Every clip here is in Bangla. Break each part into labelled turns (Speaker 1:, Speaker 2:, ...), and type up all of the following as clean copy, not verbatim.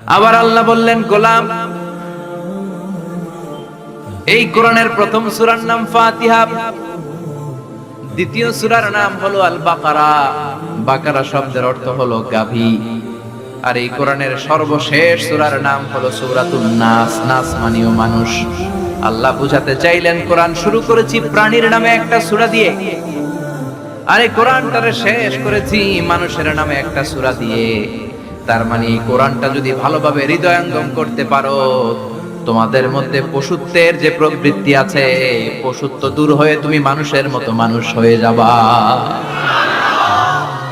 Speaker 1: আবার আল্লাহ বললেন, গোলাম, এই কোরআনের প্রথম সূরার নাম ফাতিহা, দ্বিতীয় সূরার নাম হলো আল বাকারা। বাকারা শব্দের অর্থ হলো গাভী। আর এই কোরআনের সর্বশেষ সূরার নাম হলো সূরাতুন নাস। নাস মানেও মানুষ। আল্লাহ বুঝাতে চাইলেন, কোরআন শুরু করেছি প্রাণীর নামে একটা সূরা দিয়ে, আরে কোরআনটারে শেষ করেছি মানুষের নামে একটা সূরা দিয়ে। তার মানে এই কোরআনটা যদি ভালোভাবে হৃদয়ঙ্গম করতে পারো, তোমাদের মধ্যে পশুত্বের যে প্রবৃত্তি আছে, পশুত্ব দূর হয়ে তুমি মানুষের মতো মানুষ হয়ে যাবা।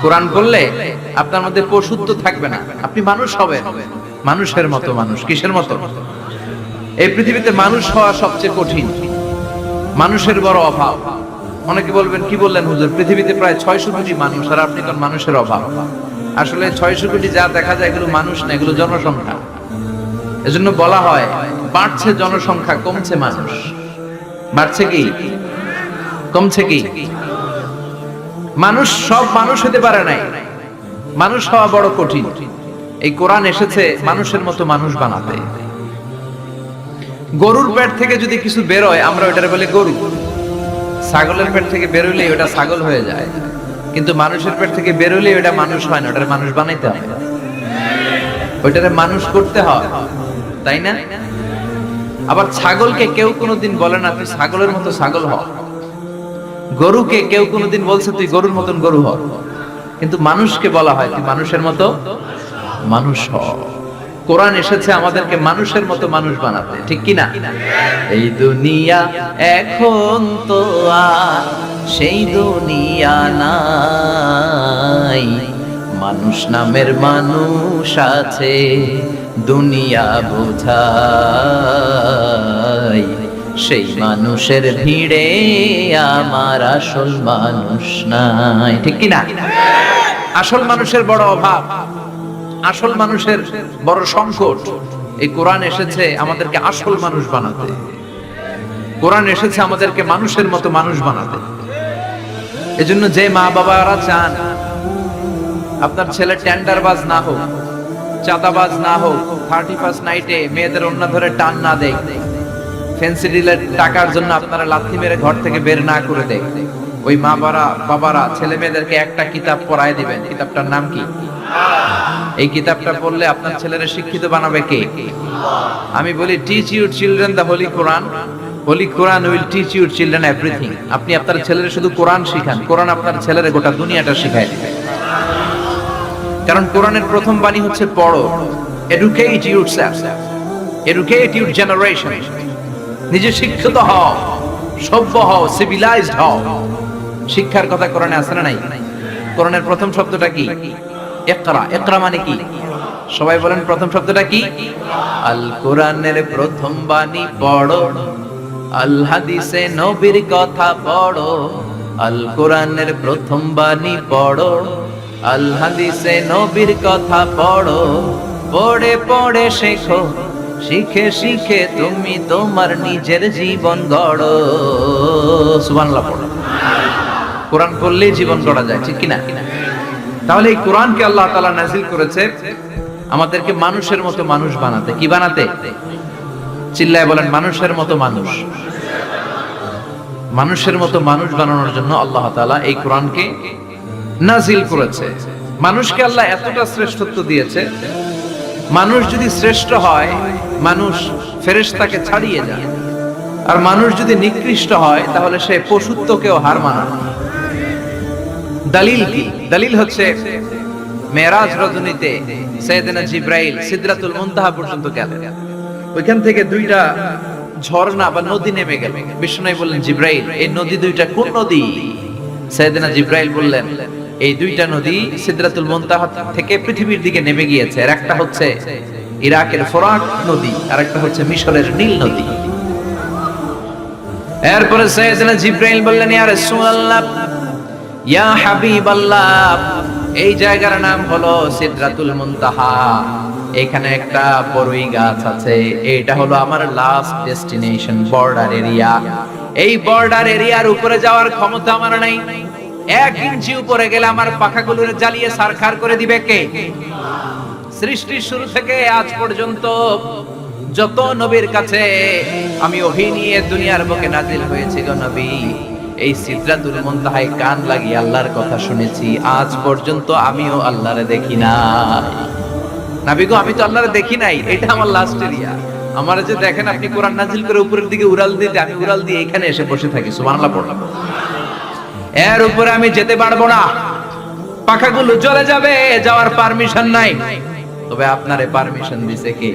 Speaker 1: কোরআন পড়লে আপনার মধ্যে পশুত্ব থাকবে না, আপনি মানুষ হবেন, মানুষের মতো মানুষ। কিসের মতো? এই পৃথিবীতে মানুষ হওয়া সবচেয়ে কঠিন, মানুষের বড় অভাব। অনেকে বলবেন, কি বললেন হুজুর, পৃথিবীতে প্রায় 600 কোটি মানুষ আর আপনি কোন মানুষের অভাব? আসলে 600 কোটি যা দেখা যায় এগুলো মানুষ না, এগুলো জনসংখ্যা। এজন্য বলা হয়, বাড়ছে জনসংখ্যা, কমছে মানুষ। বাড়ছে কি কমছে কি? মানুষ সব মানুষ হতে পারে নাই, মানুষ হওয়া বড় কঠিন। এই কোরআন এসেছে মানুষের মতো মানুষ বানাতে। গরুর পেট থেকে যদি কিছু বেরোয় আমরা ওটারে বলি গরু, ছাগলের পেট থেকে বেরোলে ওটা ছাগল হয়ে যায়, কিন্তু মানুষের পেট থেকে বেরোলে ওটা মানুষ হয় না, ওটারে মানুষ বানাইতে হয়, ওইটারে মানুষ করতে হয়, তাই না? আবার ছাগলকে কেউ কোনোদিন বলে না তুই ছাগলের মতো ছাগল হ, গরুকে কেউ কোনোদিন বলছে তুই গরুর মতন গরু হ, কিন্তু মানুষকে বলা হয় তুই মানুষের মতো মানুষ হ। কোরআন এসেছে আমাদেরকে মানুষের মতো মানুষ বানাতে, ঠিক কি না? এই দুনিয়া এখন তো আর সেই দুনিয়া নাই, মানুষ নামের মানুষ আছে দুনিয়া বোঝাই, সেই মানুষের ভিড়ে আমার আসল মানুষ নাই, ঠিক কি না? আসল মানুষের বড় অভাব, আসল মানুষের বড় সংকট। এই কোরআন এসেছে আমাদেরকে আসল মানুষ বানাতে, কোরআন এসেছে আমাদেরকে মানুষের মতো মানুষ বানাতে। এজন্য যে মা বাবারা চান আপনার ছেলে টেন্ডারবাজ না হোক, চাঁদাবাজ না হোক, 31st নাইটে মেয়েদের ওন্না ধরে টান না দেয়, ফ্যান্সি ডিলের টাকার জন্য আপনারা লাথি মেরে ঘর থেকে বের না করে দেয়, ওই মা বাবারা ছেলে মেয়েদেরকে একটা কিতাব পড়ায় দিবেন। কিতাবটার নাম কি? এই কিতাবটা পড়লে আপনার ছেলেরা শিক্ষিত বানাবে কে? আমি বলি, teach your children the holy Quran, holy Quran will teach your children everything. আপনি আপনার ছেলেরা শুধু কোরআন শিখান, কোরআন আপনার ছেলেরা গোটা দুনিয়াটা শিখায় দিবে। কারণ কোরআনের প্রথম বাণী হচ্ছে পড়ো, educate yourself, educate your generation. নিজে শিক্ষিত হও, সভ্য হও, সিভিলাইজড হও। শিক্ষার কথা কোরআনে আছে না নাই? কোরআনের প্রথম শব্দটা কি? ইকরা। ইকরা মানে কি? সবাই বলেন প্রথম শব্দটা কি? আল কোরআনের প্রথম বাণী পড়ো, আল হাদিসে নবীর কথা পড়ো। আল কোরআনের প্রথম বাণী পড়ো, আল হাদিসে নবীর কথা পড়ো। পড়ে পড়ে শেখো, শিখে শিখে তুমি তোমার নিজের জীবন গড়ো। সুবহানাল্লাহ পড়ো। কোরআন পড়লেই জীবন গড়া যায়, ঠিক কিনা? তাহলে এই কোরআনকে আল্লাহ তাআলা নাযিল করেছে আমাদেরকে মানুষের মতো মানুষ বানাতে। কি বানাতে? চিল্লায় বলেন, মানুষের মতো মানুষ। মানুষের মতো মানুষ বানানোর জন্য আল্লাহ তাআলা এই কোরআনকে নাযিল করেছে। মানুষকে আল্লাহ এতটা শ্রেষ্ঠত্ব দিয়েছে, মানুষ যদি শ্রেষ্ঠ হয় মানুষ ফেরেশতাকে ছাড়িয়ে যায়, আর মানুষ যদি নিকৃষ্ট হয় তাহলে সে পশুত্বকেও হার মানায়। দলিল কি? দলিল হচ্ছে মেরাজ রজনীতে সাইয়েদনা জিবরাইল সিদরাতুল মুনতাহা পর্যন্ত গেলেন, ওইখান থেকে দুইটা ঝর্ণা বা নদী নেমে গেল। বিষ্ণু বললেন, জিবরাইল এই নদী দুইটা কোন নদী? সাইয়েদনা জিবরাইল বললেন, এই দুইটা নদী সিদরাতুল মুনতাহা থেকে পৃথিবীর দিকে নেমে গিয়েছে। আর একটা হচ্ছে ইরাকের ফোরাত নদী, আর একটা হচ্ছে মিশরের নীল নদী। এরপরে সাইয়েদনা জিবরাইল বললেন, ইয়া রাসূলুল্লাহ, ইয়া হাবিবাল্লাহ, এই জায়গার নাম হলো সিদরাতুল মুনতাহা, এখানে একটা বড়ই গাছ আছে, এটা হলো আমার লাস্ট ডেস্টিনেশন, বর্ডার এরিয়া। এই বর্ডার এরিয়ার উপরে যাওয়ার ক্ষমতা আমার নাই। 1 ইঞ্চি উপরে গেলে আমার পাখাগুলোর জ্বালিয়ে সারখার করে দিবে কে? সৃষ্টির শুরু থেকে আজ পর্যন্ত যত নবীর কাছে আমি ওহী নিয়ে দুনিয়ার বুকে নাজিল হয়েছি গো নবী, এই সিদরাতুল মুনতাহায় কান লাগিয়ে আল্লাহর কথা শুনেছি। আজ পর্যন্ত আমিও আল্লাহরে দেখি নাই। নবী গো, আমি তো আল্লাহরে দেখি নাই, এটা আমার লাস্ট এরিয়া। আমার যে দেখেন আপনি কোরআন নাজিল করে উপরের দিকে উড়াল দিতে, আমি উড়াল দিয়ে এখানে এসে বসে থাকি। সুবহানাল্লাহ পড়লাম। এর উপরে আমি যেতে পারবো না, পাখাগুলো জ্বলে যাবে, যাওয়ার পারমিশন নাই। তবে আপনারে পারমিশন দিছে কে?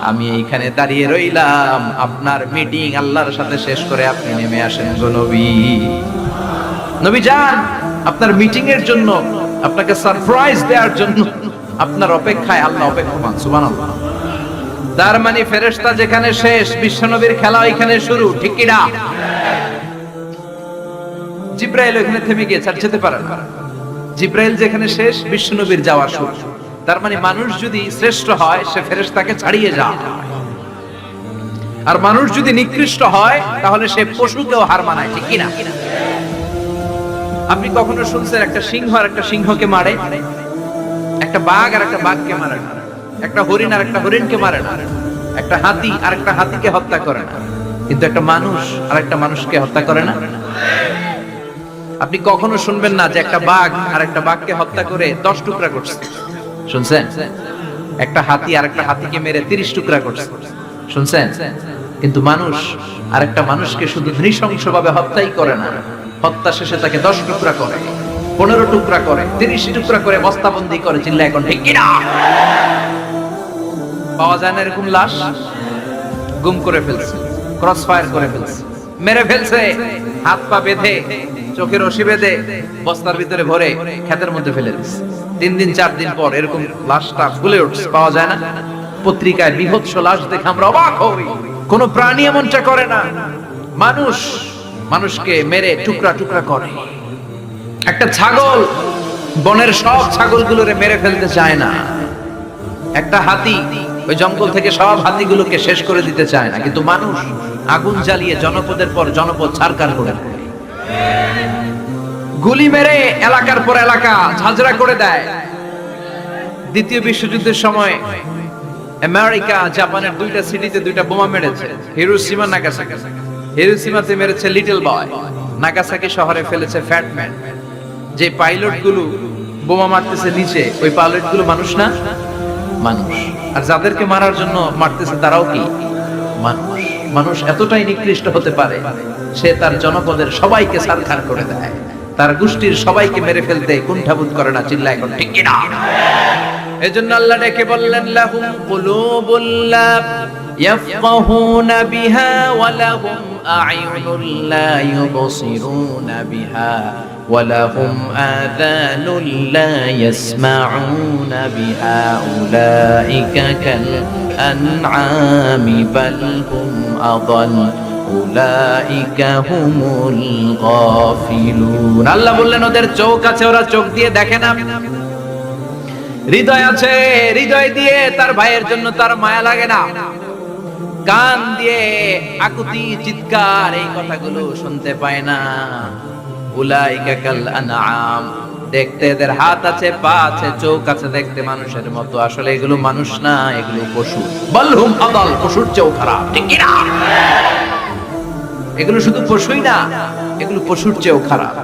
Speaker 1: আমি এইখানে দাঁড়িয়ে রইলাম, আপনার মিটিং আল্লাহর সাথে শেষ করে আপনি নেমে আসেন গো নবী। নবী যান, আপনার মিটিং এর জন্য, আপনাকে সারপ্রাইজ দেওয়ার জন্য আপনার অপেক্ষায় আল্লাহ অপেক্ষমান। সুবহানাল্লাহ। তার মানে ফেরেশতা যেখানে শেষ, বিশ্বনবীর খেলা এখানে শুরু, ঠিক কি না? জিব্রাইল ওখানে থেমে গিয়েছে, আর যেতে পারে না। জিব্রাইল যেখানে শেষ, বিশ্বনবীর যাওয়া শুরু। তার মানে মানুষ যদি শ্রেষ্ঠ হয়, সে ফেরেশতাকে ছাড়িয়ে যায়, আর মানুষ যদি নিকৃষ্ট হয় তাহলে সে পশুকেও হার মানায়, ঠিক কি না? আপনি কখনো শুনছেন একটা সিংহ আর একটা সিংহকে মারে? একটা বাঘ আর একটা বাঘকে মারে না, একটা হরিণ আর একটা হরিণকে মারে না, একটা হাতি আর একটা হাতিকে হত্যা করে না, কিন্তু একটা মানুষ আর একটা মানুষকে হত্যা করে না। আপনি কখনো শুনবেন না যে একটা বাঘ আর একটা বাঘকে হত্যা করে 10 টুকরা করছে? শুনছেন? একটা হাতি আর একটা হাতিকে মেরে 30 টুকরা করছে? শুনছেন? কিন্তু মানুষ আর একটা মানুষকে শুধু নৃশংসভাবে হত্যাই করে না, হত্যা শেষে তাকে 10 টুকরা করে, 15 টুকরা করে, 30 টুকরা করে বস্তাবন্দি করে। চিল্লা এখন ঠিক কি না? পাওয়া যায় না এরকম লাশ? গুম করে ফেলছে, ক্রস ফায়ার করে ফেলছে, মেরে ফেলছে, হাত পা বেঁধে, চোখের রশি বেঁধে বস্তার ভিতরে ভরে ক্ষেতের মধ্যে ফেলে দিচ্ছে। 3 দিন 4 দিন পর এরকম লাশটা ফুলে উঠছে, পাওয়া যায় না। পত্রিকায় বিভৎস লাশ দেখে আমরা অবাক হই। কোন প্রাণী এমনটা করে না, মানুষ মানুষকে মেরে টুকরা টুকরা করে। একটা ছাগল বনের সব ছাগলগুলোরে মেরে ফেলতে চায় না, একটা হাতি ওই জঙ্গল থেকে সব হাতিগুলোকে শেষ করে দিতে চায় না, কিন্তু মানুষ আগুন জ্বালিয়ে জনপদের পর জনপদ ছারখার করে দেয়, গুলি মেরে এলাকার পর এলাকা ঝাঁঝরা করে দেয়। দ্বিতীয় বিশ্বযুদ্ধের সময় আমেরিকা জাপানের 2টা সিটিতে 2টা বোমা মেরেছে, হিরোশিমা নাগাসাকি। হিরোশিমাতে মেরেছে লিটল বয়, নাগাসাকি শহরে ফেলেছে ফ্যাট ম্যান। যে পাইলট গুলো বোমা মারতেছে নিচে, ওই পাইলট গুলো মানুষ না? মানুষ। আর যাদেরকে মারার জন্য মারতেছে তারাও কি মানুষ? মানুষ এতটাই নিকৃষ্ট হতে পারে, সে তার জনপদের সবাইকে ছারখার করে দেয়, তার গোষ্ঠীর সবাইকে মেরে ফেলতে কুণ্ঠাবোধ করে না। চিল্লা এখন ঠিক কি না? এজন্য আল্লাহ ডেকে বললেন, লাহুম কুলুবুল লা ইয়াফকাহুনা বিহা ওয়া লাহুম আ'য়ুনুল লা ইউবসিরুনা বিহা ওয়া লাহুম আযানুল লা ইয়াসমাউনা বিহা উলাইকা কাল আনআমি বাল হুম আযাল উলাইকা হুমুল গাফিলুন। আল্লাহ বললেন, ওদের চোখ আছে, ওরা চোখ দিয়ে দেখে না। হৃদয় আছে, হৃদয় দিয়ে তার ভাইয়ের জন্য তার মায়া লাগে না। কান দিয়ে আকুতি চিৎকার এই কথাগুলো শুনতে পায় না। উলাইকা কাল আনআম, দেখতে এদের হাত আছে, পা আছে, চোখ আছে, দেখতে মানুষের মতো, আসলে এগুলো মানুষ না, এগুলো পশু। বালহুম আদাল, পশুর চেয়েও খারাপ, ঠিক কি না? এগুলো শুধু পশুই না, এগুলো পশুর চেয়েও খারাপ।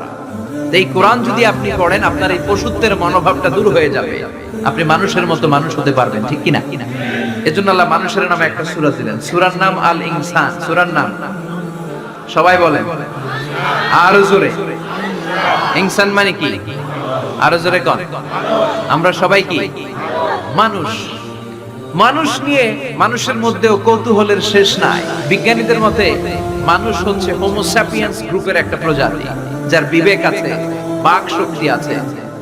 Speaker 1: এই কোরআন যদি আপনি পড়েন, আপনার এই পশুত্বের মনোভাবটা দূর হয়ে যাবে, আপনি মানুষের মতো মানুষ হতে পারবেন, ঠিক কি না? এজন্য আল্লাহ মানুষের নামে একটা সূরা দিলেন, সূরার নাম আল ইনসান। সূরার নাম সবাই বলেন আরো জোরে। ইনসান মানে কি? আরো জোরে কোন? আমরা সবাই কি মানুষ। মানুষ নিয়ে মানুষের মধ্যেও কৌতূহলের শেষ নাই। বিজ্ঞানীদের মতে মানুষ হচ্ছে হোমো স্যাপিয়েন্স গ্রুপের একটা প্রজাতি, যার বিবেক আছে, বাক শক্তি আছে,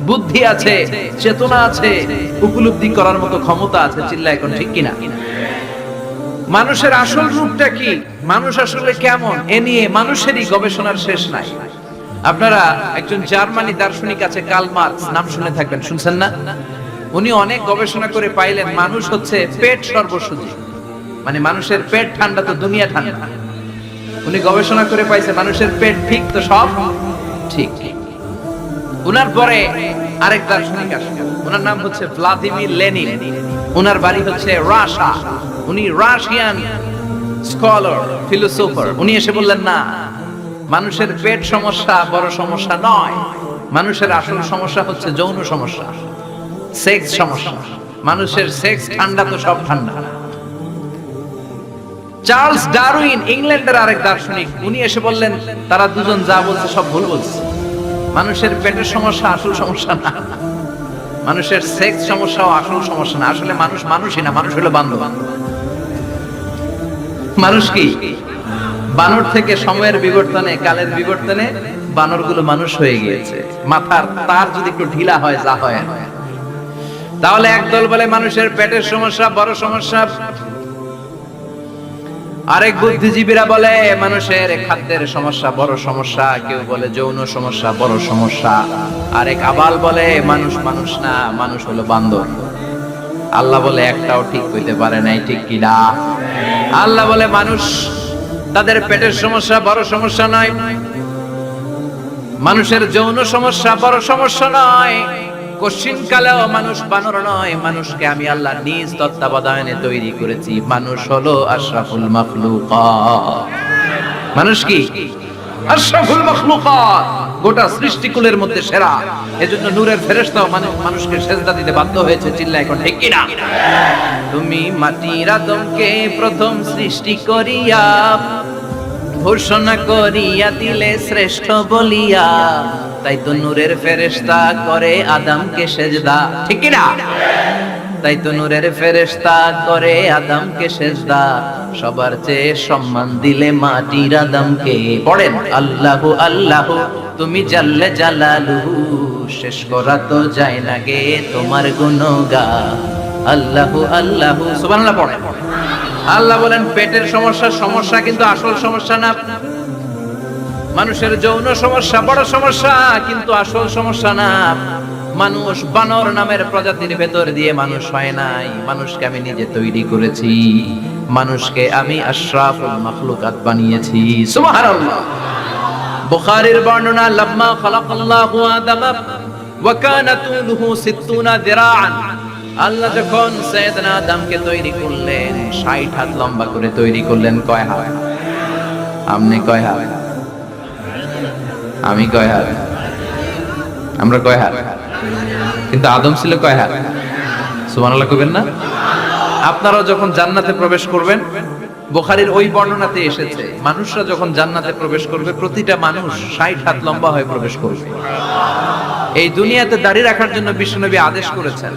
Speaker 1: বুদ্ধি আছে, চেতনা আছে, উপলব্ধি করার মতো ক্ষমতা আছে। চিল্লা এখন ঠিক কিনা? মানুষের আসল রূপটা কি, মানুষ আসলে কেমন, এ নিয়ে মানুষেরই গবেষণার শেষ নাই। আপনারা একজন জার্মানি দার্শনিক আছে, কার্ল মার্কস, নাম শুনে থাকবেন, শুনছেন না? উনি অনেক গবেষণা করে পাইলেন মানুষ হচ্ছে পেট সর্বসুখী, মানে মানুষের পেট ঠান্ডা তো দুনিয়া ঠান্ডা। উনি গবেষণা করে পাইছে মানুষের পেট ঠিক তো সব ঠিক। উনার পরে আরেক দার্শনিক আসেন, উনার নাম হচ্ছে ভ্লাদিমির লেনিন। উনার বাড়ি হচ্ছে রাশিয়া। উনি রাশিয়ান স্কলার, ফিলোসোফার। উনি এসে বললেন, না, মানুষের পেট সমস্যা বড় সমস্যা নয়, মানুষের আসল সমস্যা হচ্ছে যৌন সমস্যা, সেক্স সমস্যা। মানুষের সেক্স ঠান্ডা তো সব ঠান্ডা। চার্লস ডারউইন, ইংল্যান্ডের আরেক দার্শনিক, উনি এসে বললেন, তারা দুজন যা বলছে সব ভুল বলছে। মানুষের পেটের সমস্যা আসল সমস্যা না, মানুষের সেক্স সমস্যাও আসল সমস্যা না। আসলে মানুষ মানুষই না, মানুষ হলো বান্দর। মানুষ কি? বানর থেকে সময়ের বিবর্তনে, কালের বিবর্তনে বানরগুলো মানুষ হয়ে গিয়েছে। মাথার তার যদি একটু ঢিলা হয়, যা হয়, তাহলে একদল বলে মানুষের পেটের সমস্যা বড় সমস্যা, আরেক বুদ্ধিজীবীরা বলে মানুষের খাদ্যের সমস্যা বড় সমস্যা, কেউ বলে যৌন সমস্যা বড় সমস্যা, আরেক আবাল বলে মানুষ মানুষ না, মানুষ হলো বান্দর। আল্লাহ বলে একটাও ঠিক হইতে পারে নাই, ঠিক কি না? আল্লাহ বলে মানুষ তাদের পেটের সমস্যা বড় সমস্যা নয়, মানুষের যৌন সমস্যা বড় সমস্যা নয়, কশিন কালেও মানুষ বানর নয়। মানুষকে আমি আল্লাহ নিজ তত্ত্বাবধানে তৈরি করেছি। মানুষ হলো আশরাফুল মাখলুকাত। মানুষ কি? আশরাফুল মাখলুকাত, গোটা সৃষ্টিকুলের মধ্যে সেরা। এজন্য নূরের ফেরেশতাও মানুষকে সেজদা দিতে বাধ্য হয়েছে। চিল্লায় এখন ঠিক কি না? তুমি মাটির আদমকে প্রথম সৃষ্টি করিয়া ঘোষণা করিয়া দিলে শ্রেষ্ঠ বলিয়া, তাই তো নূরের ফেরেশতা করে আদমকে সেজদা, ঠিক কি না? তাই তো নূরের ফেরেশতা করে আদমকে সেজদা, সবার চেয়ে সম্মান দিলে মাটির আদমকে। পড়েন আল্লাহু আল্লাহু তুমি জাল্লে জালালুহু, শেষ করা তো যায় না গে তোমার গুণগান। আল্লাহু আল্লাহু সুবহানাল্লাহ পড়েন। আল্লাহ বলেন পেটের সমস্যা সমস্যা, কিন্তু আসল সমস্যা না। মানুষের যৌন সমস্যা বড় সমস্যা, কিন্তু আসল সমস্যা না। মানুষ বানর নামের প্রজাতির ভেতর দিয়ে মানুষ হয় নাই, মানুষকে আমি নিজে তৈরি করেছি। মানুষকে আমি আশরাফুল মাখলুকাত বানিয়েছি। সুবহানাল্লাহ। বুখারীর বর্ণনা, লাম্মা খালাকাল্লাহু আদামা ওয়া কানা তুলুহু 60 যিরাআন। আল্লাহ যখন সাইয়েদনা আদমকে তৈরি করলেন, 60 হাত লম্বা করে তৈরি করলেন। কয় হাত? আপনি কয় হাত? আমি কয় হাত? আমরা কয় হাত? কিন্তু আদম ছিল কয় হাত? সুবহানাল্লাহ কইবেন না? আপনারাও যখন জান্নাতে প্রবেশ করবেন, বুখারীর ওই বর্ণনাতে এসেছে, মানুষরা যখন জান্নাতে প্রবেশ করবে, প্রতিটা মানুষ 60 হাত লম্বা হয়ে প্রবেশ করবে। এই দুনিয়াতে দাড়ি রাখার জন্য বিশ্বনবী আদেশ করেছেন,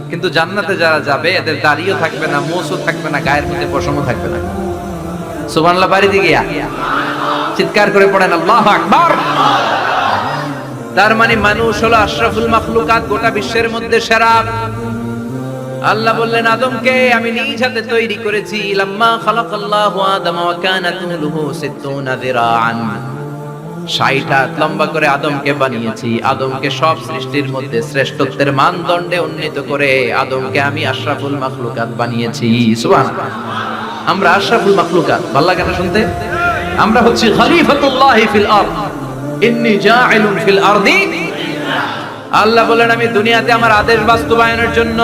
Speaker 1: কিন্তু জান্নাতে যারা যাবে এদের দাড়িও থাকবে না, মোছও থাকবে না, গায়ের মধ্যে পশমও থাকবে না। সুবহানাল্লাহ। বাড়িতে গিয়া চিৎকার করে পড়েন আল্লাহু আকবার। তার মানে মানুষ হলো আশরাফুল মাখলুকাত, গোটা বিশ্বের মধ্যে সেরা। আল্লাহ বললেন আদমকে আমি নিজ হাতে তৈরি করেছি। লাম্মা খালাকাল্লাহু আদামা ওয়া কানা তুলুহু 60 যিরাআন, 60 হাত লম্বা করে আদমকে বানিয়েছি। আদমকে সব সৃষ্টির মধ্যে শ্রেষ্ঠত্বের মানদণ্ডে উন্নীত করে আদমকে আমি আশরাফুল মাখলুকাত বানিয়েছি। সুবহানাল্লাহ। আমরা আশরাফুল মাখলুকাত, ভালো লাগে না শুনতে? আমরা হচ্ছি খলিফাতুল্লাহি ফিল আরদ, ইন্নী জাইলুন ফিল আরদি। আল্লাহ বলেন আমি দুনিয়াতে আমার আদেশ বাস্তবায়নের জন্য,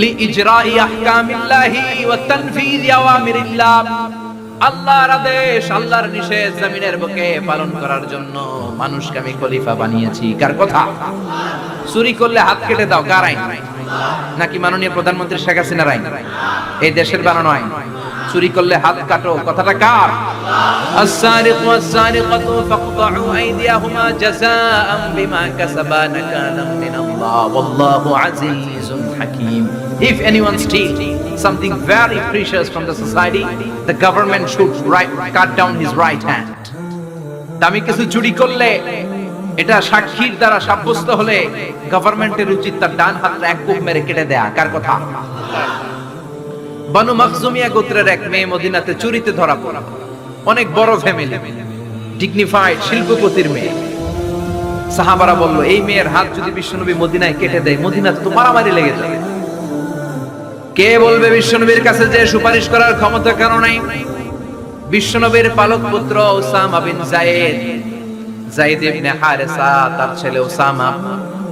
Speaker 1: লি ইজরাই আহকামিল্লাহি ওয়া তানফীযি আওয়ামিরিল্লাহ, আল্লাহর আদেশ আল্লাহর নিষেধ জমিনের বুকে পালন করার জন্য মানুষকে আমি খলিফা বানিয়েছি। কার কথা? চুরি করলে হাত কেটে দাও, কার আইন? নাকি মাননীয় প্রধানমন্ত্রী শেখ হাসিনার আইন? এই দেশের বানানো আইন। চুরি করলে হাত কাটো, কথাটা কার? আস-সারিকু ওয়াস-সারিকাতু ফাকতাউ আইদিয়াহুমা জাযাআন বিমা কাসাবা নাকালাম মিনাল্লাহ ওয়াল্লাহু আজিজুন হাকীম। If anyone steals something very precious from the society, the government should cut down his right hand. দামি কিছু চুরি করলে এটা সাক্ষীর দ্বারা সাব্যস্ত হলে গভর্নমেন্টের উচিত তার ডান হাতটা এক কোপ মেরে কেটে দেয়া। কার কথা? বানু মাখজুমিয়া গোত্রের এক মেয়ে মদিনাতে চুরিতে ধরা পড়া। অনেক বড় ফ্যামিলি, ডিগনিফাইড শিল্পপতির মেয়ে। সাহাবারা বলল এই মেয়ের হাত যদি বিশ্বনবী মদিনায় কেটে দেয়, মদিনাতে তো মারামারি লেগে যাবে। কে বলবে বিশ্বনবীর কাছে যে সুপারিশ করার ক্ষমতা কারো নাই? বিশ্বনবীর পালক পুত্র উসামা বিন যায়েদ, যায়েদ ইবনে হারেসা তার ছেলে উসামা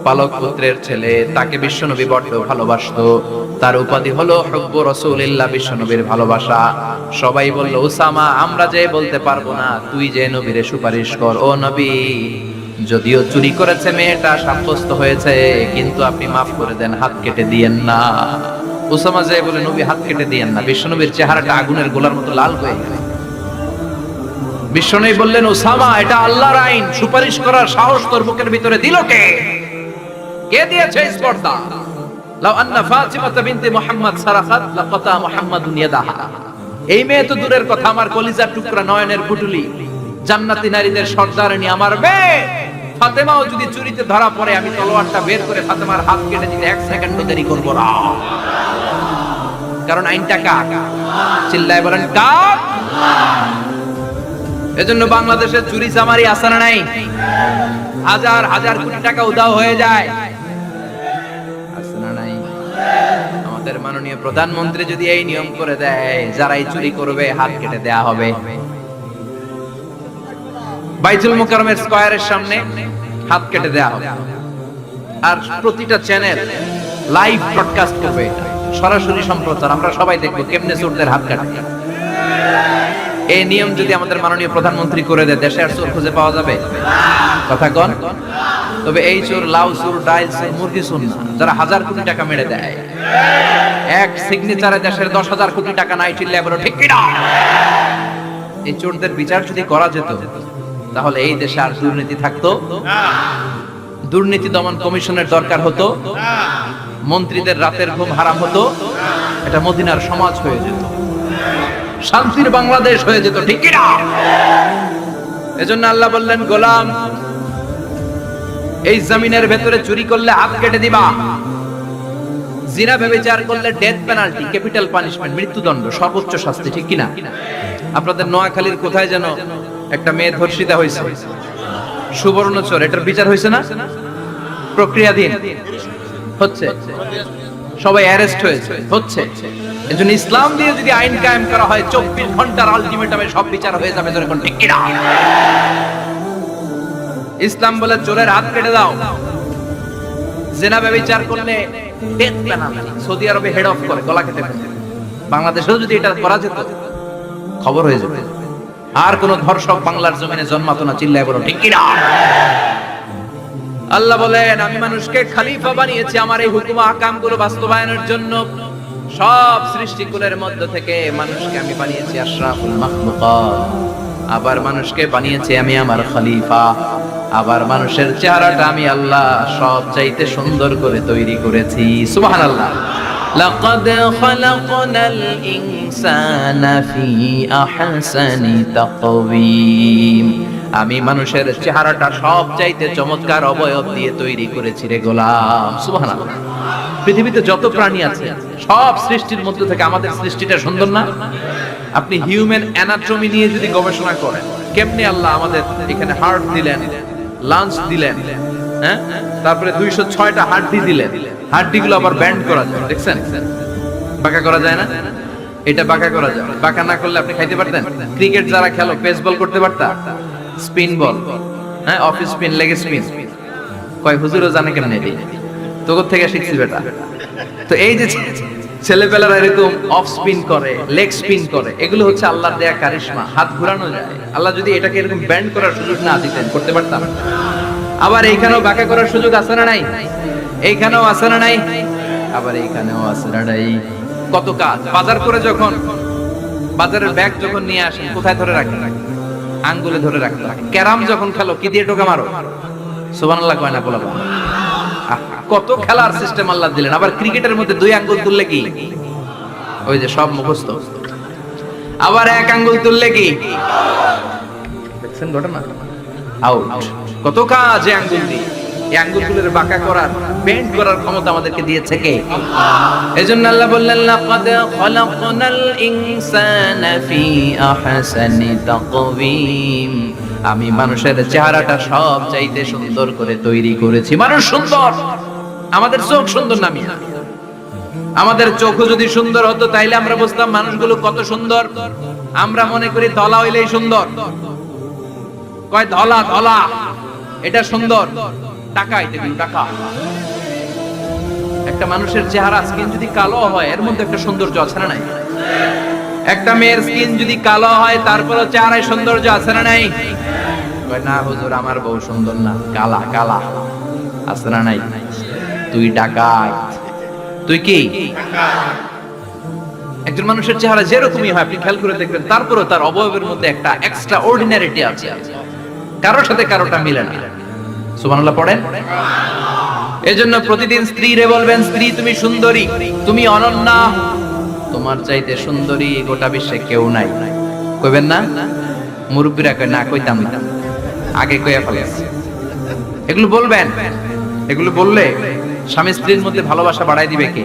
Speaker 1: পালক পুত্রের ছেলে, তাকে বিশ্বনবী বড্ড ভালোবাসতো। তার উপাধি হলো হুব্বু রাসূলিল্লাহ, বিশ্বনবীর ভালোবাসা। সবাই বলল, উসামা আমরা যে বলতে পারবো না, তুই যে নবীরে সুপারিশ কর। ও নবী, যদিও চুরি করেছে মেয়েটা, সাব্যস্ত হয়েছে, কিন্তু আপনি মাফ করে দেন, হাত কেটে দিয়েন না। উসামা যে বলে, নবী হাত কেটে দিয়েন না। বিশ্বনবীর চেহারাটা আগুনের গোলার মতো লাল হয়ে গেল। বিশ্বনবী বললেন, উসামা এটা আল্লাহর আইন, সুপারিশ করার সাহস তোর বুকের ভিতরে দিল কে? কে দিয়েছে স্পর্ধা? লাউ আন্না ফাতিমা বিনতে মুহাম্মদ সারাকাত লাকাতা মুহাম্মাদুন ইয়াদাহা। এই মেয়ে তো দূরের কথা, আমার কলিজার টুকরা, নয়নের পুটুলি, জান্নাতি নারীদের সর্দারনী আমার মেয়ে ফাতেমাও যদি চুরিতে ধরা পড়ে, আমি তলোয়ারটা বের করে ফাতেমার হাত কেটে দিতে 1 সেকেন্ড দেরি করব না। কারণ আইনটা কার? চিল্লায় বলেন কার? এজন্য বাংলাদেশে চুরি চামারি আছে না নাই? হাজার হাজার কোটি টাকা উধাও হয়ে যায়, আছে না নাই? আমাদের মাননীয় প্রধানমন্ত্রী যদি এই নিয়ম করে দেয়, যারাই চুরি করবে হাত কেটে দেয়া হবে। বাইতুল মুকাররমের স্কয়ারের সামনে হাত কেটে দেয়া হবে। আর প্রতিটা চ্যানেল লাইভ ব্রডকাস্ট করবে, সরাসরি সম্প্রচার, আমরা সবাই দেখব কেমনে চোরদের হাত কাটে। এই নিয়ম যদি আমাদের মাননীয় প্রধানমন্ত্রী করে দেয়, দেশে আর চোর খুঁজে পাওয়া যাবে? কথা কন। তবে এই চোর লাউ চোর, ডাইল চোর, মুরগি চোর না, যারা হাজার কোটি টাকা মেরে দেয়। এক সিগনেচারে দেশের 10,000 কোটি টাকা নাই, চিল্লায় বলো ঠিক কিনা? এই চোরদের বিচার যদি করা যেত, তাহলে এই দেশে আর দুর্নীতি থাকতো না। দুর্নীতি দমন কমিশনের দরকার হতো না। মন্ত্রীদের রাতের ঘুম হারাম হতো না। এটা মদিনার সমাজ হয়ে যেত, শান্তির বাংলাদেশ হয়ে যেত, ঠিক কি না? এজন্য আল্লাহ বললেন, গোলাম এই জমিনের ভেতরে চুরি করলে হাত কেটে দিবা, জিনা ব্যভিচার করলে ডেথ পেনাল্টি, ক্যাপিটাল পানিশমেন্ট, মৃত্যুদণ্ড, সর্বোচ্চ শাস্তি, ঠিক কি না? আপনাদের নোয়াখালীর কোথায় যেন একটা মেয়ে ধর্ষিতা হয়েছে, সুবর্ণচর, এটার বিচার হয়েছে না? প্রক্রিয়াধীন হচ্ছে, সবাই অ্যারেস্ট হচ্ছে। এজন্য ইসলাম দিয়ে যদি আইন কায়েম করা হয়, 24 ঘন্টার আলটিমেটামে সব বিচার হয়ে যাবে, যখন ঠিক কি না? ইসলাম বলে চোরের হাত কেটে দাও, জিনা ব্যভিচার করলে ডেথ পেনাল্টি। সৌদি আরবে হেড অফ করে গলা কেটে ফেলে। বাংলাদেশেও যদি এটা করা যেত, খবর হয়ে যেত, আর কোন ধর্ষক বাংলার জমিনে জন্মাতো না, চিল্লায় বলো ঠিক কি না? আল্লাহ বলেন, আমি মানুষকে খলিফা বানিয়েছি আমার এই হুকুম আহকামগুলো বাস্তবায়নের জন্য। সব সৃষ্টিকুলের মধ্য থেকে মানুষকে আমি বানিয়েছি আশরাফুল মাখলুকাত। আবার মানুষকে বানিয়েছি আমি আমার খলিফা। আবার মানুষের চেহারাটা আমি আল্লাহ সব চাইতে সুন্দর করে তৈরি করেছি। সুবহানাল্লাহ। লাকাদ খালাকনাল ইনসানা ফি আহসানি তাকওয়িম। আমি মানুষের চেহারাটা সব চাইতে চমৎকার অবয়ব দিয়ে তৈরি করেছি রে গোলাম। সুবহানাল্লাহ। পৃথিবীতে যত প্রাণী আছে, সব সৃষ্টির মধ্যে থেকে আমাদের সৃষ্টিটা সুন্দর না? আপনি হিউম্যান অ্যানাটমি নিয়ে যদি গবেষণা করেন, কেমনে আল্লাহ আমাদের এখানে হার্ট দিলেন, লাঞ্চ দিলেন, হ্যাঁ, তারপরে 206টা হাড্ডি দিলেন, হাড্ডিগুলো আবার ব্যান্ড করা যায়, দেখছেন? বাঁকা করা যায় না? এটা বাঁকা করা যায়। বাঁকা না করলে আপনি খাইতে পারতেন? ক্রিকেট যারা খেলো, পেস বল করতে পারতা? স্পিন বল, হ্যাঁ, অফ স্পিন, লেগ স্পিন, কয় হুজুরও জানে কেমনে দিই, তোর থেকে শিখছি বেটা। তো এই যে ছেলেবেলারা এরকম অফ স্পিন করে, লেগ স্পিন করে, এগুলো হচ্ছে আল্লাহর দেয়া কারিশমা। হাত ঘোরানো যায়। আল্লাহ যদি এটাকে এরকম ব্যান্ড করার সুযোগ না দিতেন, করতে পারতাম? আবার এইখানেও বাঁকা করার সুযোগ আছে না নাই? এইখানেও আছে না নাই? আবার এইখানেও আছে না নাই? কত কাজ। বাজার করে যখন বাজারের ব্যাগ যখন নিয়ে আসেন, কোথায় ধরে রাখেন? আঙ্গুলে ধরে রাখতে হয়। ক্যারাম যখন খেলো, কি দিয়ে টোকা মারো? সুবহানাল্লাহ কয় না বলবা? কত খেলার সিস্টেম আল্লাহ দিলেন। আবার ক্রিকেটের মধ্যে 2 আঙ্গুল তুললে কি? ওই যে সব মুখস্থ। আবার 1 আঙ্গুল তুললে কি? দেখছেন ঘটনা? আউট। কত কাজ এই আঙ্গুল দিয়ে। এই আঙ্গুলগুলোর বাঁকা করার, বেন্ড করার ক্ষমতা আমাদেরকে দিয়েছে কে? এজন্য আল্লাহ বললেন, লাকাদ খালাকনাল ইনসানা ফি আহসানি তাকওয়িম। আমি মানুষের চেহারাটা সব চাইতে সুন্দর করে তৈরি করেছি। মানুষ সুন্দর, আমাদের চোখ সুন্দর না মিয়া? আমাদের চোখও যদি সুন্দর হতো, তাইলে আমরা বুঝতাম মানুষগুলো কত সুন্দর। আমরা মনে করি তলা হইলেই সুন্দর। কয় ধলা ধলা, এটা সুন্দর, টাকা, এটা কিন্তু টাকা। একটা মানুষের চেহারা স্কিন যদি কালো হয় এর মধ্যে একটা সৌন্দর্য আছে না নাই? একটা মেয়ের স্কিন যদি কালো হয় তারপরও চেহারায় সৌন্দর্য আছে না নাই? কয় না হুজুর আমার বউ সুন্দর না, কালা কালা, আছে না নাই? তুই ডাকাত, তুই কি একজন মানুষের চেহারা যেরকমই হয় আপনি খেয়াল করে দেখবেন তারপরও তার অবয়বের মধ্যে একটা এক্সট্রা অর্ডিনারিটি আছে, কারোর সাথে কারোটা মিলে না। সুবহানাল্লাহ পড়েন। এজন্য প্রতিদিন স্ত্রীরে বলবেন, স্ত্রী তুমি সুন্দরী, তুমি অনন্যা, তোমার চাইতে সুন্দরী গোটা বিশ্বে কেউ নাই। কইবেন না? মুরব্বীরা কয় না, কইতাম না, আগে কইয়া ফেলেছি। এগুলো বলবেন, এগুলো বললে স্বামী স্ত্রীর মধ্যে ভালোবাসা বাড়ায় দিবে কে?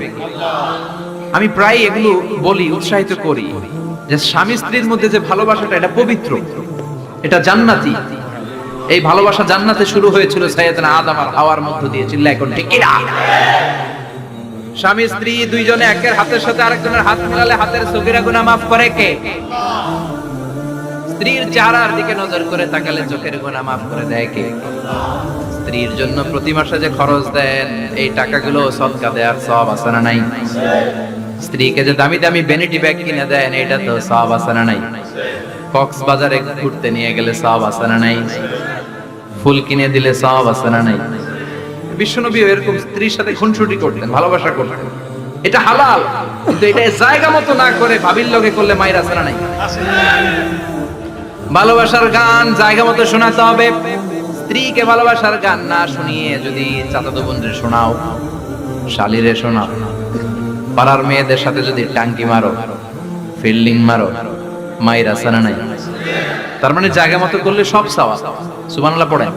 Speaker 1: আমি প্রায় এগুলো বলি, উৎসাহিত করি যে স্বামী স্ত্রীর মধ্যে যে ভালোবাসাটা এটা পবিত্র, এটা জান্নাতি। এই ভালোবাসা জান্নাতে শুরু হয়েছিল সাইয়েদনা আদম আর হাওয়ার মধ্য দিয়ে। চিল্লায় কোন ঠিক কি না? স্বামী স্ত্রী দুইজনে একের হাতের সাথে আরেকজনের হাত মিলালে হাতের সগীরা গুনাহ মাফ করে কে? স্ত্রীর চেহারার দিকে নজর করে তাকালে চোখের গুনাহ মাফ করে দেয় কে? স্ত্রীর জন্য প্রতি মাসে যে খরচ দেন এই টাকাগুলো সদকা দেওয়ার সওয়াব আছে না নাই? স্ত্রীকে যে দামি দামি ভ্যানিটি ব্যাগ কিনে দেন এটা তো সওয়াব আছে না নাই? কক্সবাজারে ঘুরতে নিয়ে গেলে সওয়াব আছে না নাই? ফুল কিনে দিলে সওয়াব আছে না নাই? বিশ্বনবী এরকম স্ত্রীর সাথে খুনসুটি করতেন, ভালোবাসা করতেন, এটা হালাল। কিন্তু এটা জায়গা মতো না করে ভাবির লগে করলে মায়ের আছে না নাই? ভালোবাসার গান জায়গা মতো শোনাতে হবে। স্ত্রীকে ভালোবাসার গান না শুনিয়ে যদি চাচাতো বোনদের শোনাও, শালীরে শোনাও, পাড়ার মেয়েদের সাথে যদি টাঙ্কি মারো, ফিল্ডিং মারো, মায়ের আছে না নাই? তার মানে জায়গা মতো করলে সব সওয়াব। সুবহানাল্লাহ পড়েন।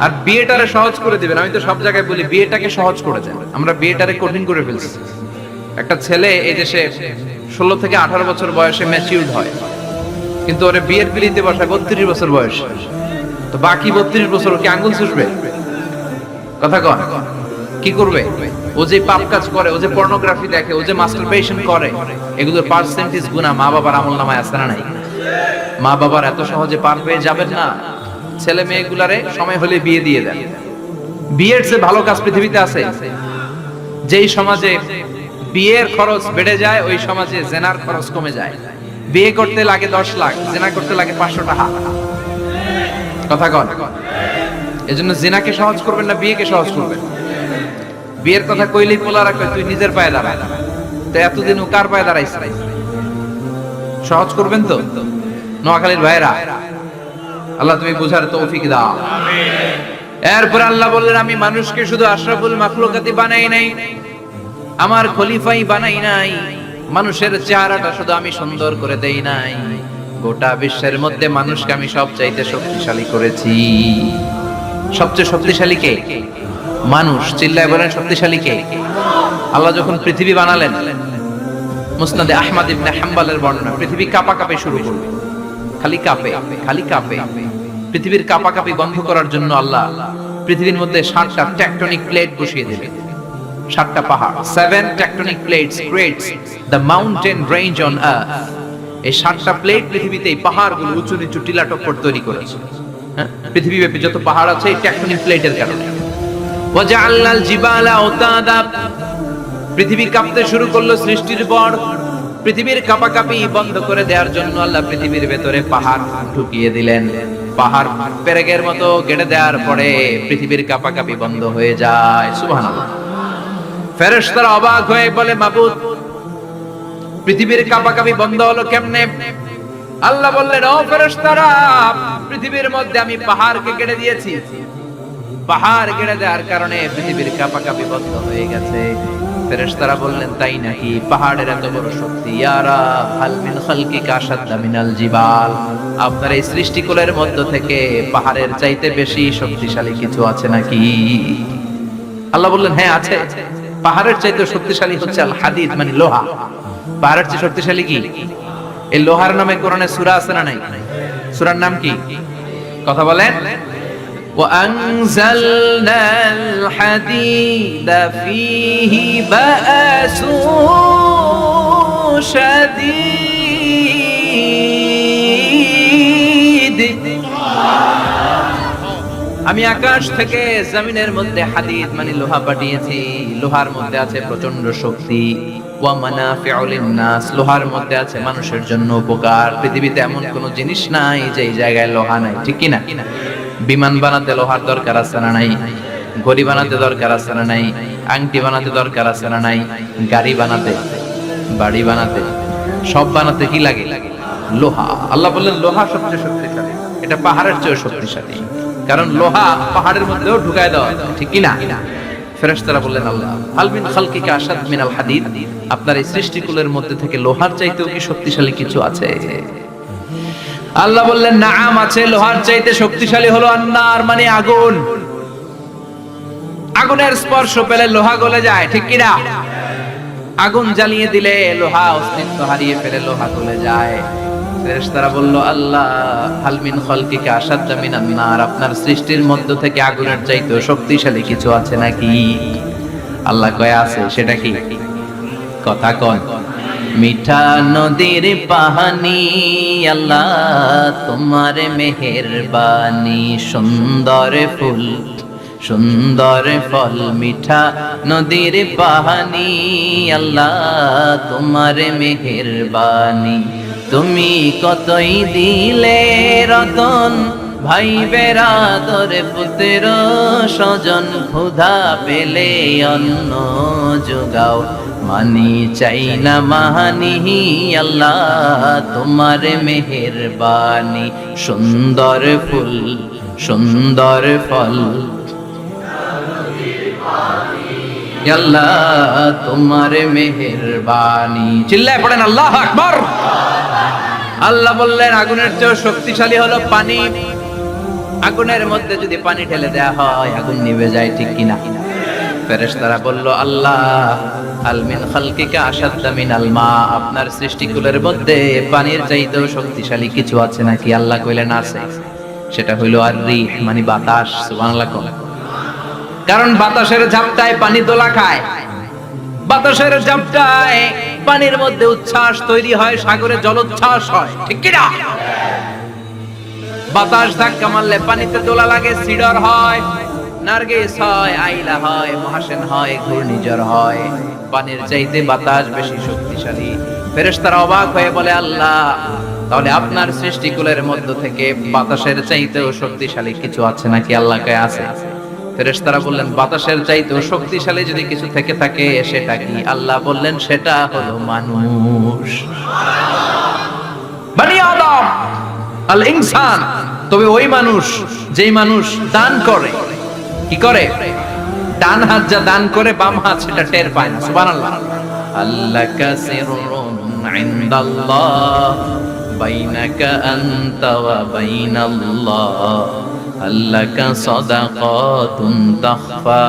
Speaker 1: আর বিয়েটারে সহজ করে দিবেন। আমি তো সব জায়গায় বলি বিয়েটাকে সহজ করে দেন, আমরা বিয়েটারে কঠিন করে ফেলছি। একটা ছেলে এই দেশে 16 থেকে 18 বছর বয়সে ম্যাচিউরড হয়, কিন্তু ওরে বিয়ের পিড়িতে বসায় 32 বছর বয়স। তো বাকি 32 বছর কি আঙ্গুল চুষবে? কথা কন, কি করবে? ও যে পাপ কাজ করে, ও যে পর্নোগ্রাফি দেখে, ও যে মাস্টারবেশন করে, এগুলোর পার্সেন্টেজ গুনাহ মা বাবার আমলনামায় আছে না নাই? মা বাবার এত সহজে পার পেয়ে যাবেন না। ছেলে মেয়েগুলারে সময় হলে বিয়ে দিয়ে দেন। বিয়ের যে ভালো কাজ পৃথিবীতে আছে? যেই সমাজে বিয়ের খরচ বেড়ে যায় ওই সমাজে জেনার খরচ কমে যায়। বিয়ে করতে লাগে 10 লাখ, জেনা করতে লাগে 500 টাকা। কথা কন। এজন্য জেনাকে সহজ করবেন না, বিয়েকে সহজ করবেন। বিয়ের কথা কইলেই পোলারা কয় তুই নিজের পায়ে দাঁড়া। তো এতদিন ও কার পায়ে দাঁড়াইছে? সহজ করবেন তো নোয়াখালীর ভাইরা। আল্লাহ তুমি বুঝার তৌফিক দাও। এরপর আল্লাহ বললেন আমি মানুষকে শুধু আশরাফুল মাখলুকাতি বানাই নাই, আমার খলিফাই বানাই নাই। মানুষের চেহারাটা শুধু আমি সুন্দর করে দেই নাই, গোটা বিশ্বের মধ্যে মানুষকে আমি সবচাইতে শক্তিশালী করেছি। সবচেয়ে শক্তিশালী কে? মানুষ। চিল্লায় বলেন শক্তিশালী কে? আল্লাহ যখন পৃথিবী বানালেন, মুসনাদে আহমদ ইবনে হাম্বলের বর্ণনা, পৃথিবী কাঁপাকাঁপি শুরু করবে, খালি কাঁপে, খালি কাঁপে। পৃথিবীর কাঁপাকাঁপি বন্ধ করার জন্য আল্লাহ পৃথিবীর মধ্যে 7টা টেকটনিক প্লেট বসিয়ে দিলেন। 7টা পাহাড়, 7 tectonic plates creates the mountain range on earth. এই 7টা প্লেট পৃথিবীতে এই পাহাড়গুলো উঁচু নিচু টিলা টপ্পর তৈরি করেছে। পৃথিবীব্যাপী যত পাহাড় আছে এই টেকটনিক প্লেটের কারণে। ওয়াজআলনাল জিবালা আওতাদা, পৃথিবী কাঁপতে শুরু করলো সৃষ্টির পর। পৃথিবীর কাঁপাকাঁপি বন্ধ করে দেওয়ার জন্য আল্লাহ পৃথিবীর ভেতরে পাহাড় ঢুকিয়ে দিলেন। পাহাড় পেরেকের মতো গেড়ে দেওয়ার পরে পৃথিবীর কাঁপাকাঁপি বন্ধ হয়ে যায়। সুবহানাল্লাহ। ফেরেশতারা অবাক হয়ে বলে মাবুদ, পৃথিবীর কাঁপাকাঁপি বন্ধ হলো কেমনে? আল্লাহ বললেন ও ফেরেশতারা, পৃথিবীর মধ্যে আমি পাহাড়কে গেড়ে দিয়েছি। পাহাড় গেড়ে দেওয়ার কারণে পৃথিবীর কাঁপাকাঁপি বন্ধ হয়ে গেছে। ফেরেশতারা বললেন তাই নাকি? পাহাড়ের এত বড় শক্তি। ইয়া রাব হাল মিন খালকিকা আশাদ্দা মিনাল জিবাল, আপনার এই সৃষ্টিকুলের মধ্য থেকে পাহাড়ের চাইতে বেশি শক্তিশালী কিছু আছে নাকি? আল্লাহ বললেন হ্যাঁ আছে। পাহাড়ের চাইতে শক্তিশালী হচ্ছে আল হাদিদ, মানে লোহা। পাহাড়ের চেয়ে শক্তিশালী কি? এই লোহার নামে কোরআনে সূরা আছে না নাই? সূরার নাম কি? কথা বলেন। وأنزلنا الحديد فيه بأس شديد আমি আকাশ থেকে জমিনের মধ্যে হাদিদ মানে লোহা পাঠিয়েছি, লোহার মধ্যে আছে প্রচন্ড শক্তি। ওয়া মানাফিউ লিন-নাস, লোহার মধ্যে আছে মানুষের জন্য উপকার। পৃথিবীতে এমন কোন জিনিস নাই যে এই জায়গায় লোহা নাই, ঠিক কি না? বিমান বানাতে লোহার দরকার আছে না নাই? ঘড়ি বানাতে দরকার আছে না নাই? আংটি বানাতে দরকার আছে না নাই? গাড়ি বানাতে, বাড়ি বানাতে, সব বানাতে কি লাগে? লোহা। আল্লাহ বললেন লোহা সবচেয়ে শক্তিশালী, এটা পাহাড়ের চেয়ে শক্তিশালী, কারণ লোহা পাহাড়ের মধ্যেও ঢুকায় দেওয়া, ঠিক কি না? ফেরেশতারা বললেন আল্লাহ হাল মিন খালকিকা আশাদ মিনাল হাদিদ, আপনার এই সৃষ্টিকুলের মধ্যে থেকে লোহার চাইতেও কি শক্তিশালী কিছু আছে? আল্লাহ বললেন নাআম আছে, লোহার চাইতে শক্তিশালী হলো আন্নার মানে আগুন। আগুনের স্পর্শ পেলে লোহা গলে যায়, ঠিক কি না? আগুন জ্বালিয়ে দিলে লোহা অস্তিত্ব হারিয়ে ফেলে, লোহা গলে যায়। ফেরেশতারা বলল আল্লাহ হাল মিন খালকিকা আশাদ মিনান নার, আপনার সৃষ্টির মধ্য থেকে আগুনের চাইতেও শক্তিশালী কিছু আছে নাকি? আল্লাহ কয় আছে। সেটা কি? কথা কন। মিঠা নদীর পাহানি আল্লাহ তোমার মেহেরবানি, সুন্দর ফুল সুন্দর ফল মিঠা নদীর পাহানি আল্লাহ তোমার মেহেরবানি। তুমি কতই দিলে রতন ভাই বেরাদর পুত্র স্বজন, ক্ষুধা পেলে অন্ন যোগাও মানি চাই না মাহানি আল্লাহ তোমার মেহেরবানি। সুন্দর ফুল সুন্দর ফল আল্লাহ তোমার মেহেরবানি। চিল্লায় পড়েন আল্লাহু আকবার। আল্লাহ বললেন আগুনের চেয়ে শক্তিশালী হলো পানি। আগুনের মধ্যে যদি পানি ঢেলে দেয়া হয় আগুন নিভে যায়, ঠিক কিনা? ফেরেশতারা বলল আল্লাহ হাল মিন খালকিকা আশাদ্দা মিনাল মা, আপনার সৃষ্টিকুলের মধ্যে পানির চাইতেও শক্তিশালী কিছু আছে নাকি? আল্লাহ কইলেন আছে, সেটা হইল আর-রিহ মানে বাতাস। সুবহানাল্লাহ। কারণ বাতাসের ঝাপটায় পানি দোলা খায়, বাতাসের ঝাপটায় পানির মধ্যে উচ্ছ্বাস তৈরি হয়, সাগরে জলোচ্ছ্বাস হয়, ঠিক কি না? বাতাস ধাক্কা মারলে পানিতে দোলা লাগে, সিডর হয়, নার্গিস হয়, আইলা হয়, মহাসেন হয়, ঘূর্ণিঝড় হয়। পানির চাইতে বাতাস বেশি শক্তিশালী। ফেরেশতারা অবাক হয়ে বলে আল্লাহ তাহলে আপনার সৃষ্টিকুলের মধ্য থেকে বাতাসের চাইতেও শক্তিশালী কিছু আছে নাকি? আল্লাহ কয় আছে। ফেরেশতারা বললেন বাতাসের চাইতেও শক্তিশালী যদি কিছু থেকে থাকে সেটা কি? আল্লাহ বললেন সেটা হলো মানুষ, বনি আদম আল ইনসান। তবে ওই মানুষ যেই মানুষ দান করে, কি করে? ডান হাত যা দান করে বাম হাত সেটা টের পায় না। সুবহানাল্লাহ। আল্লাহ কাসিরুন ইনদাল্লাহ বাইনাকা আনতা ওয়া বাইনাল্লাহ, আল্লাকা সাদাকাতুন তাখফা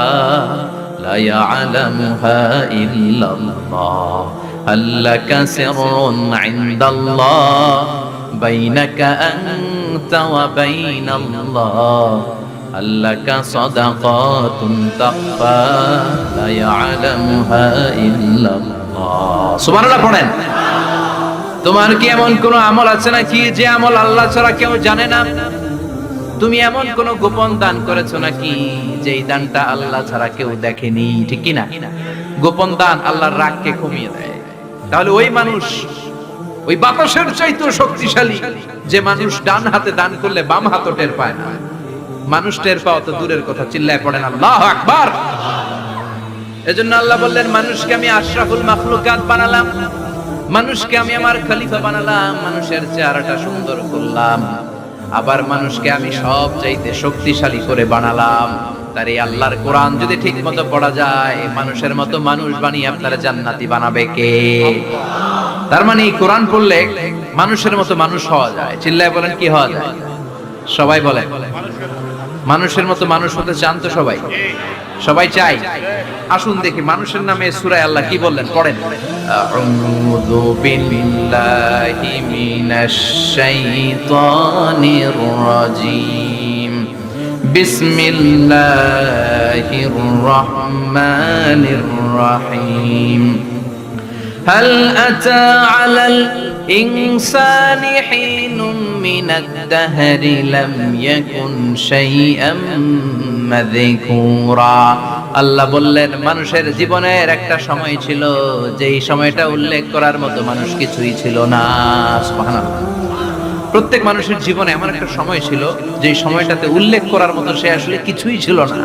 Speaker 1: লা ইয়ালামুহা ইল্লাল্লাহ, আল্লাকা সিররুন ইনদাল্লাহ বাইনাকা আনতা ওয়া বাইনাল্লাহ, আল্লাকা সাদাকাতুন তাখফা লা ইয়ালামুহা ইল্লাল্লাহ। সুবহানাল্লাহ পড়েন। তোমার কি এমন কোন আমল আছে নাকি যে আমল আল্লাহ ছাড়া কেউ জানে না? তুমি এমন কোন গোপন দান করেছো নাকি যেই দানটা আল্লাহ ছাড়া কেউ দেখেনি, ঠিক কি না? গোপন দান আল্লাহর রাগকে কমিয়ে দেয়। তাহলে ওই মানুষ ওই বাতাসের চাইতেও শক্তিশালী যে মানুষ ডান হাতে দান করলে বাম হাতও টের পায় না। মানুষ টের পাওয়া তো দূরের কথা, চিল্লায় পড়েন আল্লাহু আকবার। এজন্য আল্লাহ বললেন মানুষকে আমি আশরাফুল মাখলুকাত বানালাম, মানুষকে আমি আমার খলিফা বানালাম, মানুষের চেহারাটা সুন্দর করলাম, আবার মানুষকে আমি সব চাইতে শক্তিশালী করে বানালাম। তার এই আল্লাহর কোরআন যদি ঠিক মতো পড়া যায়, মানুষের মতো মানুষ বানিয়ে আপনারা জান্নাতি বানাবে কে? তার মানে এই কোরআন পড়লে মানুষের মতো মানুষ হওয়া যায়। চিল্লায় বলেন কি হওয়া যায়? সবাই বলে মানুষের মতো মানুষ হতে চান তো সবাই? সবাই চাই। আসুন দেখি মানুষের নামে সূরায় আল্লাহ কি বললেন, পড়েন। আউযু বিল্লাহি মিনাশ শাইতানির রাজীম, বিসমিল্লাহির রহমানির রহিম, هل أتى على الإنسان حين من الدهر لم يكن شيئا مذكورا আল্লাহ বললেন মানুষের জীবনের একটা সময় ছিল যেই সময়টা উল্লেখ করার মতো মানুষ কিছুই ছিল না। সুবহানাল্লাহ। প্রত্যেক মানুষের জীবনে এমন একটা সময় ছিল যেই সময়টাতে উল্লেখ করার মতো সে আসলে কিছুই ছিল না,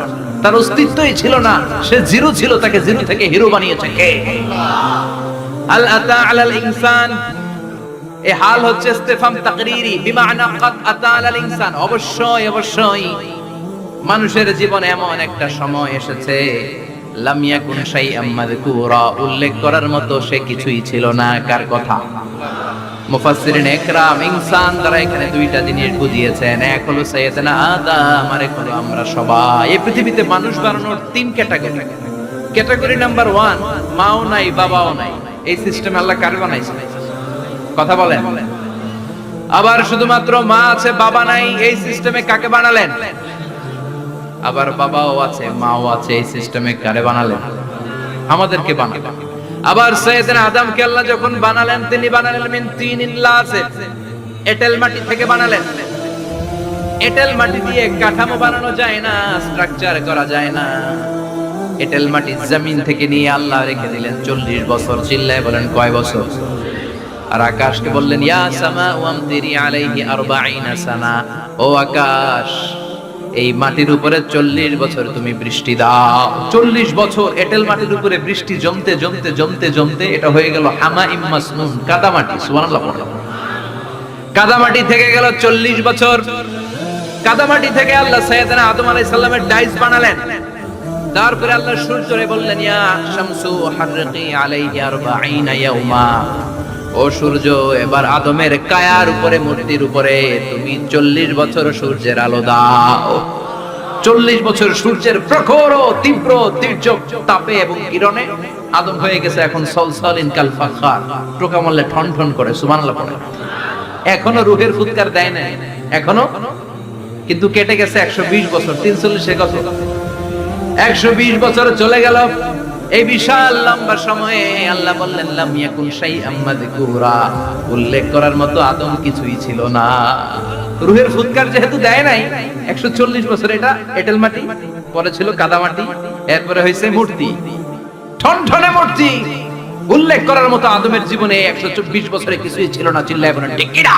Speaker 1: তার অস্তিত্বই ছিল না, সে জিরো ছিল, তাকে জিরো থেকে হিরো বানিয়েছে কে? আল আতা আলাল ইনসান, এই হাল হচ্ছে ইস্তিফহাম তাকরীরি বিমানা ক্বাদ আতা আলাল ইনসান, অবশ্যই অবশ্যই মানুষের জীবনে এমন একটা সময় এসেছে লাম ইয়াকুন শাইআম মাযকুরা, উল্লেখ করার মতো সে কিছুই ছিল না। কার কথা? মুফাসসিরিন ইকরাম ইনসান দ্বারা এখানে দুইটা জিনিস বুঝিয়েছেন, এক হলো সাইয়েদনা আদম, আর এক হলো আমরা সবাই। এই পৃথিবীতে মানুষ বানানোর তিন ক্যাটাগরি। ক্যাটাগরি নাম্বার 1, মাও নাই বাবাও নাই, এই সিস্টেম আল্লাহ কারে বানাইছে? কথা বলেন। আবার শুধুমাত্র মা আছে বাবা নাই, এই সিস্টেমে কাকে বানালেন? আবার বাবাও আছে মাও আছে, এই সিস্টেমে কারে বানালেন? আমাদেরকে বানালেন। আবার সাইয়েদনা আদমকে আল্লাহ যখন বানালেন, তিনি বানালেন মিন তিনিন লাযিব, এঁটেল মাটি থেকে বানালেন। এঁটেল মাটি দিয়ে কাঠামো বানানো যায় না, স্ট্রাকচার করা যায় না। এঁটেল মাটি জমিন থেকে নিয়ে আল্লাহ রেখে দিলেন 40 বছর। চিল্লায় বলেন কয় বছর? আর আকাশকে বললেন ইয়া সামা ওয়ামতিরি আলাইহি 40 সানা, ও আকাশ এই মাটির উপরে 40 বছর তুমি বৃষ্টি দাও। 40 বছর এঁটেল মাটির উপরে বৃষ্টি জমতে জমতে জমতে জমতে এটা হয়ে গেল হামাইম মাসনুন, কাদামাটি। সুবহানাল্লাহ। কাদামাটি থেকে গেল 40 বছর। কাদামাটি থেকে আল্লাহ সাইয়েদনা আদম আলাইহিস সালামের ডাইস বানালেন। তারপরে আল্লাহ সূর্যরে বললেন ইয়া শামসু হারকি আলাইহি 40 ইয়াওমা, ও সূর্য এবার আদমের কায়ার উপরে, মূর্তির উপরে তুমি 40 বছর সূর্যের আলো দাও। 40 বছর সূর্যের প্রখর ও তীব্র তীর্যক তাপে এবং কিরণে আদম হয়ে গেছে এখন সলসলিন কাল ফাখার, টোকা মারলে ঠন ঠন করে। সুবহানাল্লাহ। এখনো রূহের ফুৎকার দেয় না এখনো, কিন্তু কেটে গেছে 120 বছর। 43 কত? 120 বছর চলে গেল। এই বিশাল লম্বা সময়ে আল্লাহ বললেন লাম ইয়াকুন শাইআম মাযকুরা, উল্লেখ করার মতো আদম কিছুই ছিল না। রূহের ফুৎকার যেহেতু দেয় নাই 140 বছর, এটা এঁটেল মাটি, পরে ছিল কাদা মাটি, এরপরে হইছে মূর্তি, ঠনঠনে মূর্তি। উল্লেখ করার মতো আদমের জীবনে 124 বছরে কিছুই ছিল না। চিল্লায় বলেন ঠিক কি না?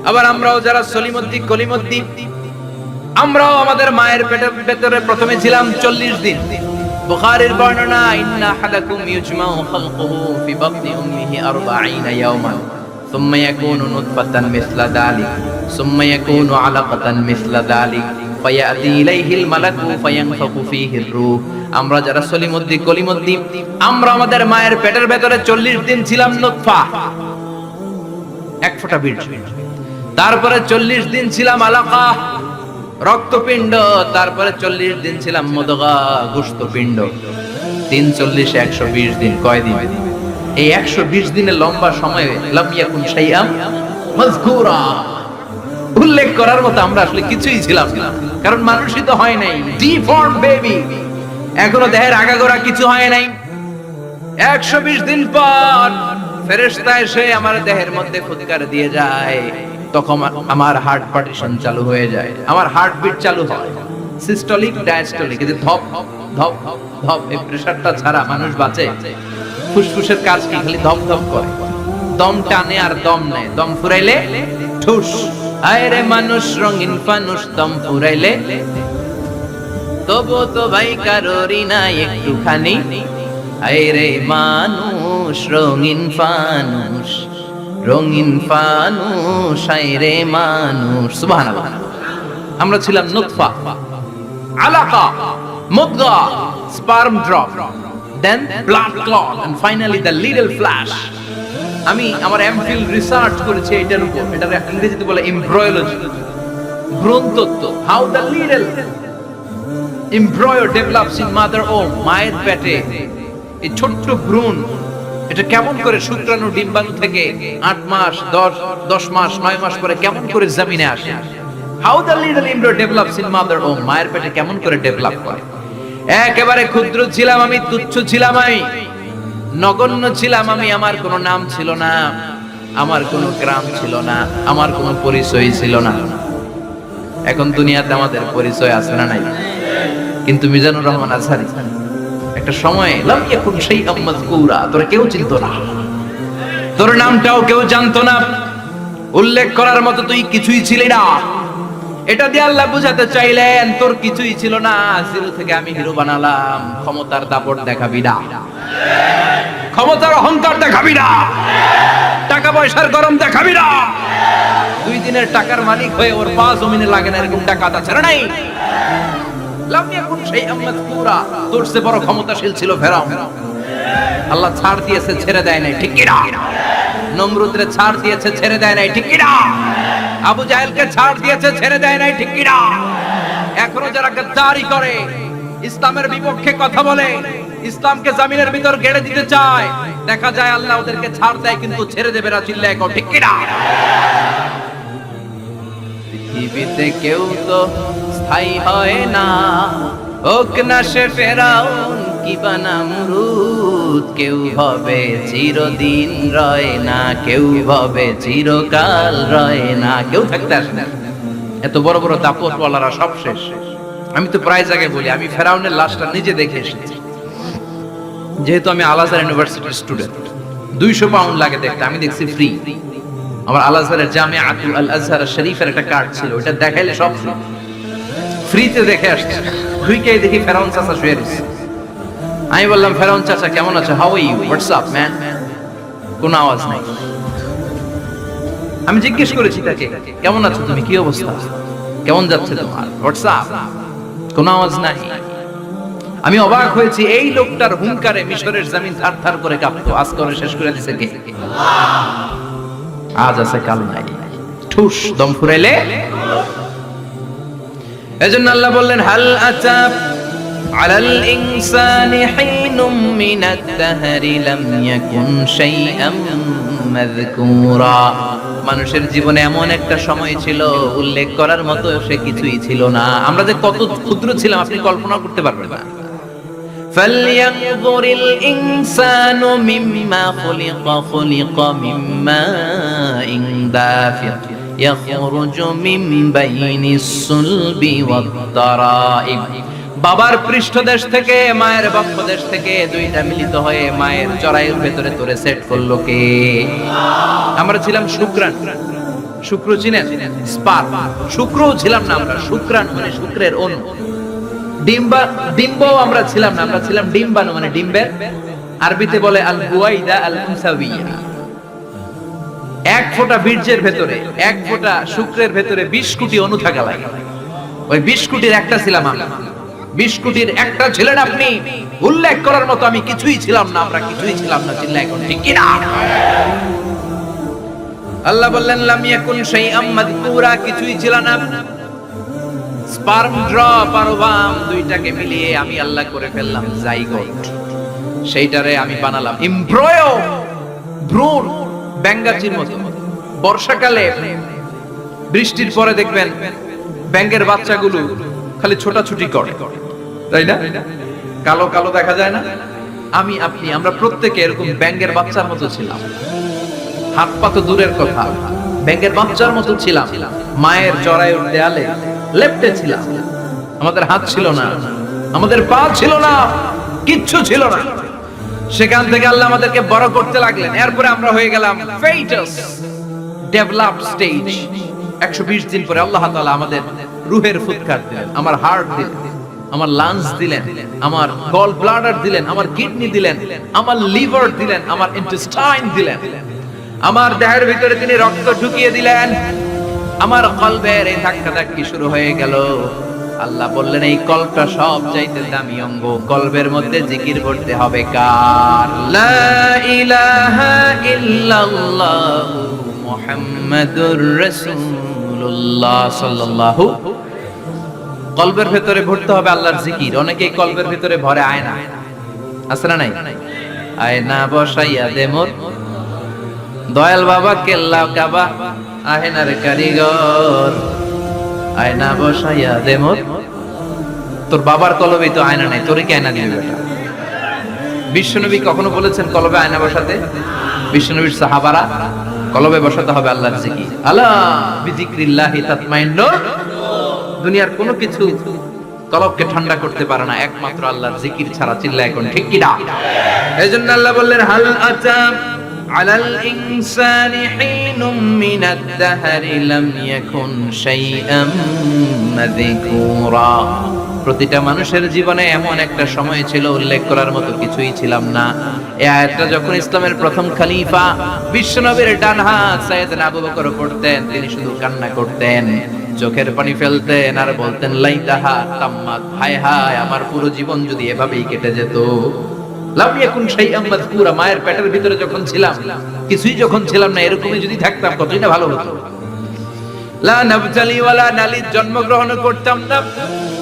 Speaker 1: আবার আমরাও যারা সলিমুদ্দি কলিমুদ্দি, আমরাও আমাদের মায়ের পেটের ভেতরে প্রথমে ছিলাম 40 দিন। বুখারীর বর্ণনা ইন্না হাদাকুম ইউজমাউ খালকুহু ফি বাতনি উম্মিহি 40 ইয়াওমান সুম্মা ইয়াকুনু নুতফাতান মিসলা যালিক সুম্মা ইয়াকুনু আলাকাতান মিসলা যালিক ফায়াতি ইলাইহিল মালাকু ফায়ানফাকু ফীহির রূহ। আমরা যারা সলিমুদ্দি কলিমুদ্দি, আমরা আমাদের মায়ের পেটের ভেতরে 40 দিন ছিলাম নুতফা, এক ফোঁটা বীর্য। তারপরে 40 দিন ছিলাম আলাকা, রক্তপিণ্ড। তারপরে 40 দিন ছিলাম মুদগা, গোশতপিণ্ড। 3 40 120 দিন। কয় দিন? এই 120 দিনের লম্বা সময়ে লাম ইয়াকুন শাইআম মাযকুরা, উল্লেখ করার মতো আমরা আসলে কিছুই ছিলাম না, কারণ মানুষই তো হয় নাই। ডিফর্ম বেবি, এখনো দেহের আগাগোড়া কিছু হয় নাই। 120 দিন পর ফেরেশতা এসে আমার দেহের মধ্যে ফুৎকার দিয়ে যায়, তখন আমার হার্ট পার্টিশন চালু হয়ে যায়, আমার হার্টবিট চালু হয়, সিস্টোলিক ডায়াস্টোলিক, এই যে ধপ ধপ ধপ, এই প্রেসারটা ছাড়া মানুষ বাঁচে? ফুসফুসের কাজ কি? খালি ধপ ধপ করে, দম টানে আর দম নেয়, দম ফুরাইলে ঠুস। আয় রে মানুষ রঙিন ফানুস, দম ফুরাইলে তবু তো ভাই কারোরই নাই একটুখানি। আয় রে মানুষ রঙিন ফানুস, রঙিন ফানুস, আয় রে মানুষ। সুবহানাল্লাহ। আমরা ছিলাম নুতফা, আলাকা, মুদগা, sperm drop, then blood clot, and finally the little flesh. আমি আমার এমফিল রিসার্চ করেছি এটার উপর, এটা ইংরেজিতে বলে এমব্রায়োলজি, ভ্রূণতত্ত্ব। How the little embryo develops in mother womb, মায়ের পেটে এই ছোট্ট ভ্রূণ এটা কেমন করে শুক্রাণু ডিম্বাণু থেকে 8 মাস 10 মাস 9 মাস পরে কেমন করে জমিনে আসে। How the little embryo develops in mother womb, মায়ের পেটে কেমন করে ডেভেলপ করে। একেবারে ক্ষুদ্র ছিলাম আমি, তুচ্ছ ছিলাম আমি, নগণ্য ছিলাম আমি, আমার কোনো নাম ছিল না, আমার কোনো গ্রাম ছিল না, আমার কোনো পরিচয় ছিল না। এখন দুনিয়াতে আমাদের পরিচয় আছে না নাই? কিন্তু মিজানুর রহমান আজহারী একটা সময় লাম ইয়াকুন শাইআম মাযকুরা, তোরে কেউ চিনতো না, তোর নামটাও কেউ জানতো না, উল্লেখ করার মতো তুই কিছুই ছিলি না। এটা দিয়ে আল্লাহ বুঝাতে চাইলেন তোর কিছুই ছিল না, জিরো থেকে আমি হিরো বানালাম। ক্ষমতার দাপট দেখাবি না, ক্ষমতার অহংকার দেখাবি না, টাকা পয়সার গরম দেখাবি না। 2 দিনের টাকার মালিক হয়ে ওর পা জমিনে লাগে না, এরকম টাকা আছে না নাই? লাম ইয়াকুন শাইআম মাযকুরা, তোর চেয়ে বড় ক্ষমতাশীল ছিল ফেরাউন। আল্লাহ ছাড় দিয়েছে, ছেড়ে দেয় নাই, ঠিক কি না? নমরুদরে ছাড় দিয়েছে, ছেড়ে দেয় নাই, ঠিক কি না? আবু জাহেলকে ছাড় দিয়েছে, ছেড়ে দেয় নাই, ঠিক কি না? এখনো যারা গাদ্দারি করে, ইসলামের বিপক্ষে কথা বলে, ইসলামকে জমিনের ভিতর গেড়ে দিতে চায়, দেখা যায় আল্লাহ ওদেরকে ছাড় দেয় কিন্তু ছেড়ে দেবে না। চিল্লায় কও ঠিক কি না? পৃথিবীতে কেউ তো স্থায়ী হয় না, হোক না সে ফেরাউন কিবা নমরুদ। কেউ হবে চিরদিন রয় না, কেউ হবে চিরকাল রয় না। কেউ থাকতে আসে না। এত বড় বড় দাপটওয়ালারা সব শেষ। আমি তো প্রায় জায়গায় বলি, আমি ফেরাউনের লাশটা নিজে দেখে এসেছি। যেহেতু আমি আল আজহার ইউনিভার্সিটির স্টুডেন্ট, 200 পাউন্ড লাগে দেখতে, আমি দেখছি ফ্রি। আমার আল আজহারের জামিআতুল আল আজহার শরীফের একটা কার্ড ছিল, ওটা দেখাইলে সব ফ্রিতে দেখে আসছে। ঢুকেই দেখি ফেরাউন চাচা শুয়ে রয়েছে। আমি বললাম, ফেরাউন চাচা কেমন আছে? How are you, what's up man? কোনো আওয়াজ নাই। আমি জিজ্ঞেস করেছি তাকে, কেমন আছো তুমি, কি অবস্থা, কেমন যাচ্ছে তোমার, হোয়াটস আপ? কোনো আওয়াজ নাই। আমি অবাক হয়েছি, এই লোকটার হুঙ্কারে মিশরের জমিন থারথার করে কাঁপতো। আজ করে শেষ করে দিছে কে? আজ আছে কাল নাই, ঠুস দম ফুরাইলে। এজন্য আল্লাহ বললেন, হাল আতা আলাল ইনসানি হিনুম মিনাদ দাহরি লাম ইয়াকুন শাইআম মাযকুরা। মানুষের জীবনে এমন একটা সময় ছিল, উল্লেখ করার মতো সে কিছুই ছিল না। আমরা যে কত ক্ষুদ্র ছিলাম আপনি কল্পনা করতে পারবেন না। فَلْيَنظُرِ الْإِنسَانُ مِمَّا خُلِقَ خُلِقَ مِن مَّاءٍ دَافِقٍ يَخْرُجُ مِن بَيْنِ الصُّلْبِ وَالتَّرَائِبِ। বাবার পৃষ্ঠদেশ থেকে, মায়ের বক্ষদেশ থেকে দুইটা মিলিত হয়ে মায়ের জরায়ুর ভেতরে তোরে সেট করলো কে? আমরা ছিলাম শুক্রাণু। শুক্র চিনেন? স্পার্ম। শুক্রও ছিলাম না আমরা, শুক্রাণু মানে শুক্রের অণু। ডিম্বও আমরা ছিলাম না, আমরা ছিলাম ডিম্বাণু মানে ডিম্বের। আরবিতে বলে আল বুয়াইদা আল উনসাবিয়া। এক ফোঁটা বীর্যের ভেতরে, এক ফোঁটা শুক্রের ভেতরে 20 কোটি অণু থাকা লাগে। ওই 20 কোটির একটা ছিলাম আমরা। 20 কোটির একটা ছিলেন আপনি। উল্লেখ করার মতো আমি কিছুই ছিলাম না, আমরা কিছুই ছিলাম না। চিল্লায় এখন ঠিক কি না? আল্লাহ বললেন, লাম ইয়াকুন শাইআম মাযকুরা, কিছুই ছিল না। স্পার্ম ড্রপ আর ওভাম দুইটাকে মিলিয়ে আমি আল্লাহ করে ফেললাম জাইগোট। সেইটারে আমি বানালাম এমব্রয়ো, ভ্রূণ, ব্যাঙাচির মতো। বর্ষাকালে বৃষ্টির পরে দেখবেন ব্যাঙের বাচ্চাগুলো খালি ছোটাছুটি করে, তাই না? কালো কালো দেখা যায় না? আমি আপনি আমরা প্রত্যেকে এরকম ব্যাঙের বাচ্চার মতো ছিলাম। হাত পা তো দূরের কথা, ব্যাঙের বাচ্চার মতো ছিলাম। মায়ের জরায়ুর দেয়ালে লেপ্টে ছিলাম। আমাদের হাত ছিল না, আমাদের পা ছিল না, কিচ্ছু ছিল না। সেখান থেকে আল্লাহ আমাদেরকে বড় করতে লাগলেন। এরপরে আমরা হয়ে গেলাম ফেটাস, ডেভেলপড স্টেজ। 120 দিন পরে আল্লাহ তাআলা আমাদের রূহের ফুৎকার দিলেন, আমার হার্ট দিলেন, আমার লাংস দিলেন, আমার গল ব্লাডার দিলেন, আমার কিডনি দিলেন, আমার লিভার দিলেন, আমার ইন্টেস্টাইন দিলেন। আমার দেহের ভিতরে তিনি রক্ত ঢুকিয়ে দিলেন। আমার কলবের এই ধাক্কাধাক্কি শুরু হয়ে গেল। আল্লাহ বললেন, এই কলবটা সব চাইতে দামি অঙ্গ, কলবের মধ্যে জিকির করতে হবে কার? লা ইলাহা ইল্লাল্লাহ মুহাম্মাদুর রাসূলুল্লাহ সাল্লাল্লাহু। কলবের ভেতরে ভরতে হবে আল্লাহর জিকির। অনেকেই কলবের ভেতরে ভরে আয়না, আছে না নাই? আয়না বসাইয়া দে মোর দয়াল বাবা, কেল্লা কাবা আহেনার কারিগর। আয়না বসাইয়া দে মোর। তোর বাবার কলবে তো আয়না নাই, তোরে কি আয়না দিবে বেটা? বিশ্বনবী কখনো বলেছেন কলবে আয়না বসাতে? বিশ্বনবীর সাহাবারা কলবে বসাতে হবে আল্লাহর জিকির। আলা বিজিক্রিল্লাহি তাতমাইন্নুল। দুনিয়ার কোনো কিছু কলবকে ঠান্ডা করতে পারে না একমাত্র আল্লাহর জিকির ছাড়া। চিল্লা এখন ঠিক কি না? এজন্য আল্লাহ বললেন হাল আতা আলাল ইনসানি হিনুম মিনাদ দাহরি লাম ইয়াকুন শাইআম মাযকুরা। প্রতিটা মানুষের জীবনে এমন একটা সময় ছিল উল্লেখ করার মতো কিছুই ছিলাম না। এই আয়াতটা যখন ইসলামের প্রথম খলিফা বিশ্বনবীর ডান হাত সাইয়েদনা আবু বকর পড়তেন, তিনি শুধু কান্না করতেন, চোখের পানি ফেলতেন আর বলতেন লাইতাহা তাম্মাত, হায় হায় আমার পুরো জীবন যদি এভাবেই কেটে যেত। লাম ইয়াকুন শাইআম মাযকুরা, মায়ের পেটের ভিতরে যখন ছিলাম কিছুই যখন ছিলাম না, এরকমই যদি থাকতাম কতই না ভালো হতো। লা নাবতালি ওয়ালা নালিদ, জন্মগ্রহণ করতাম না,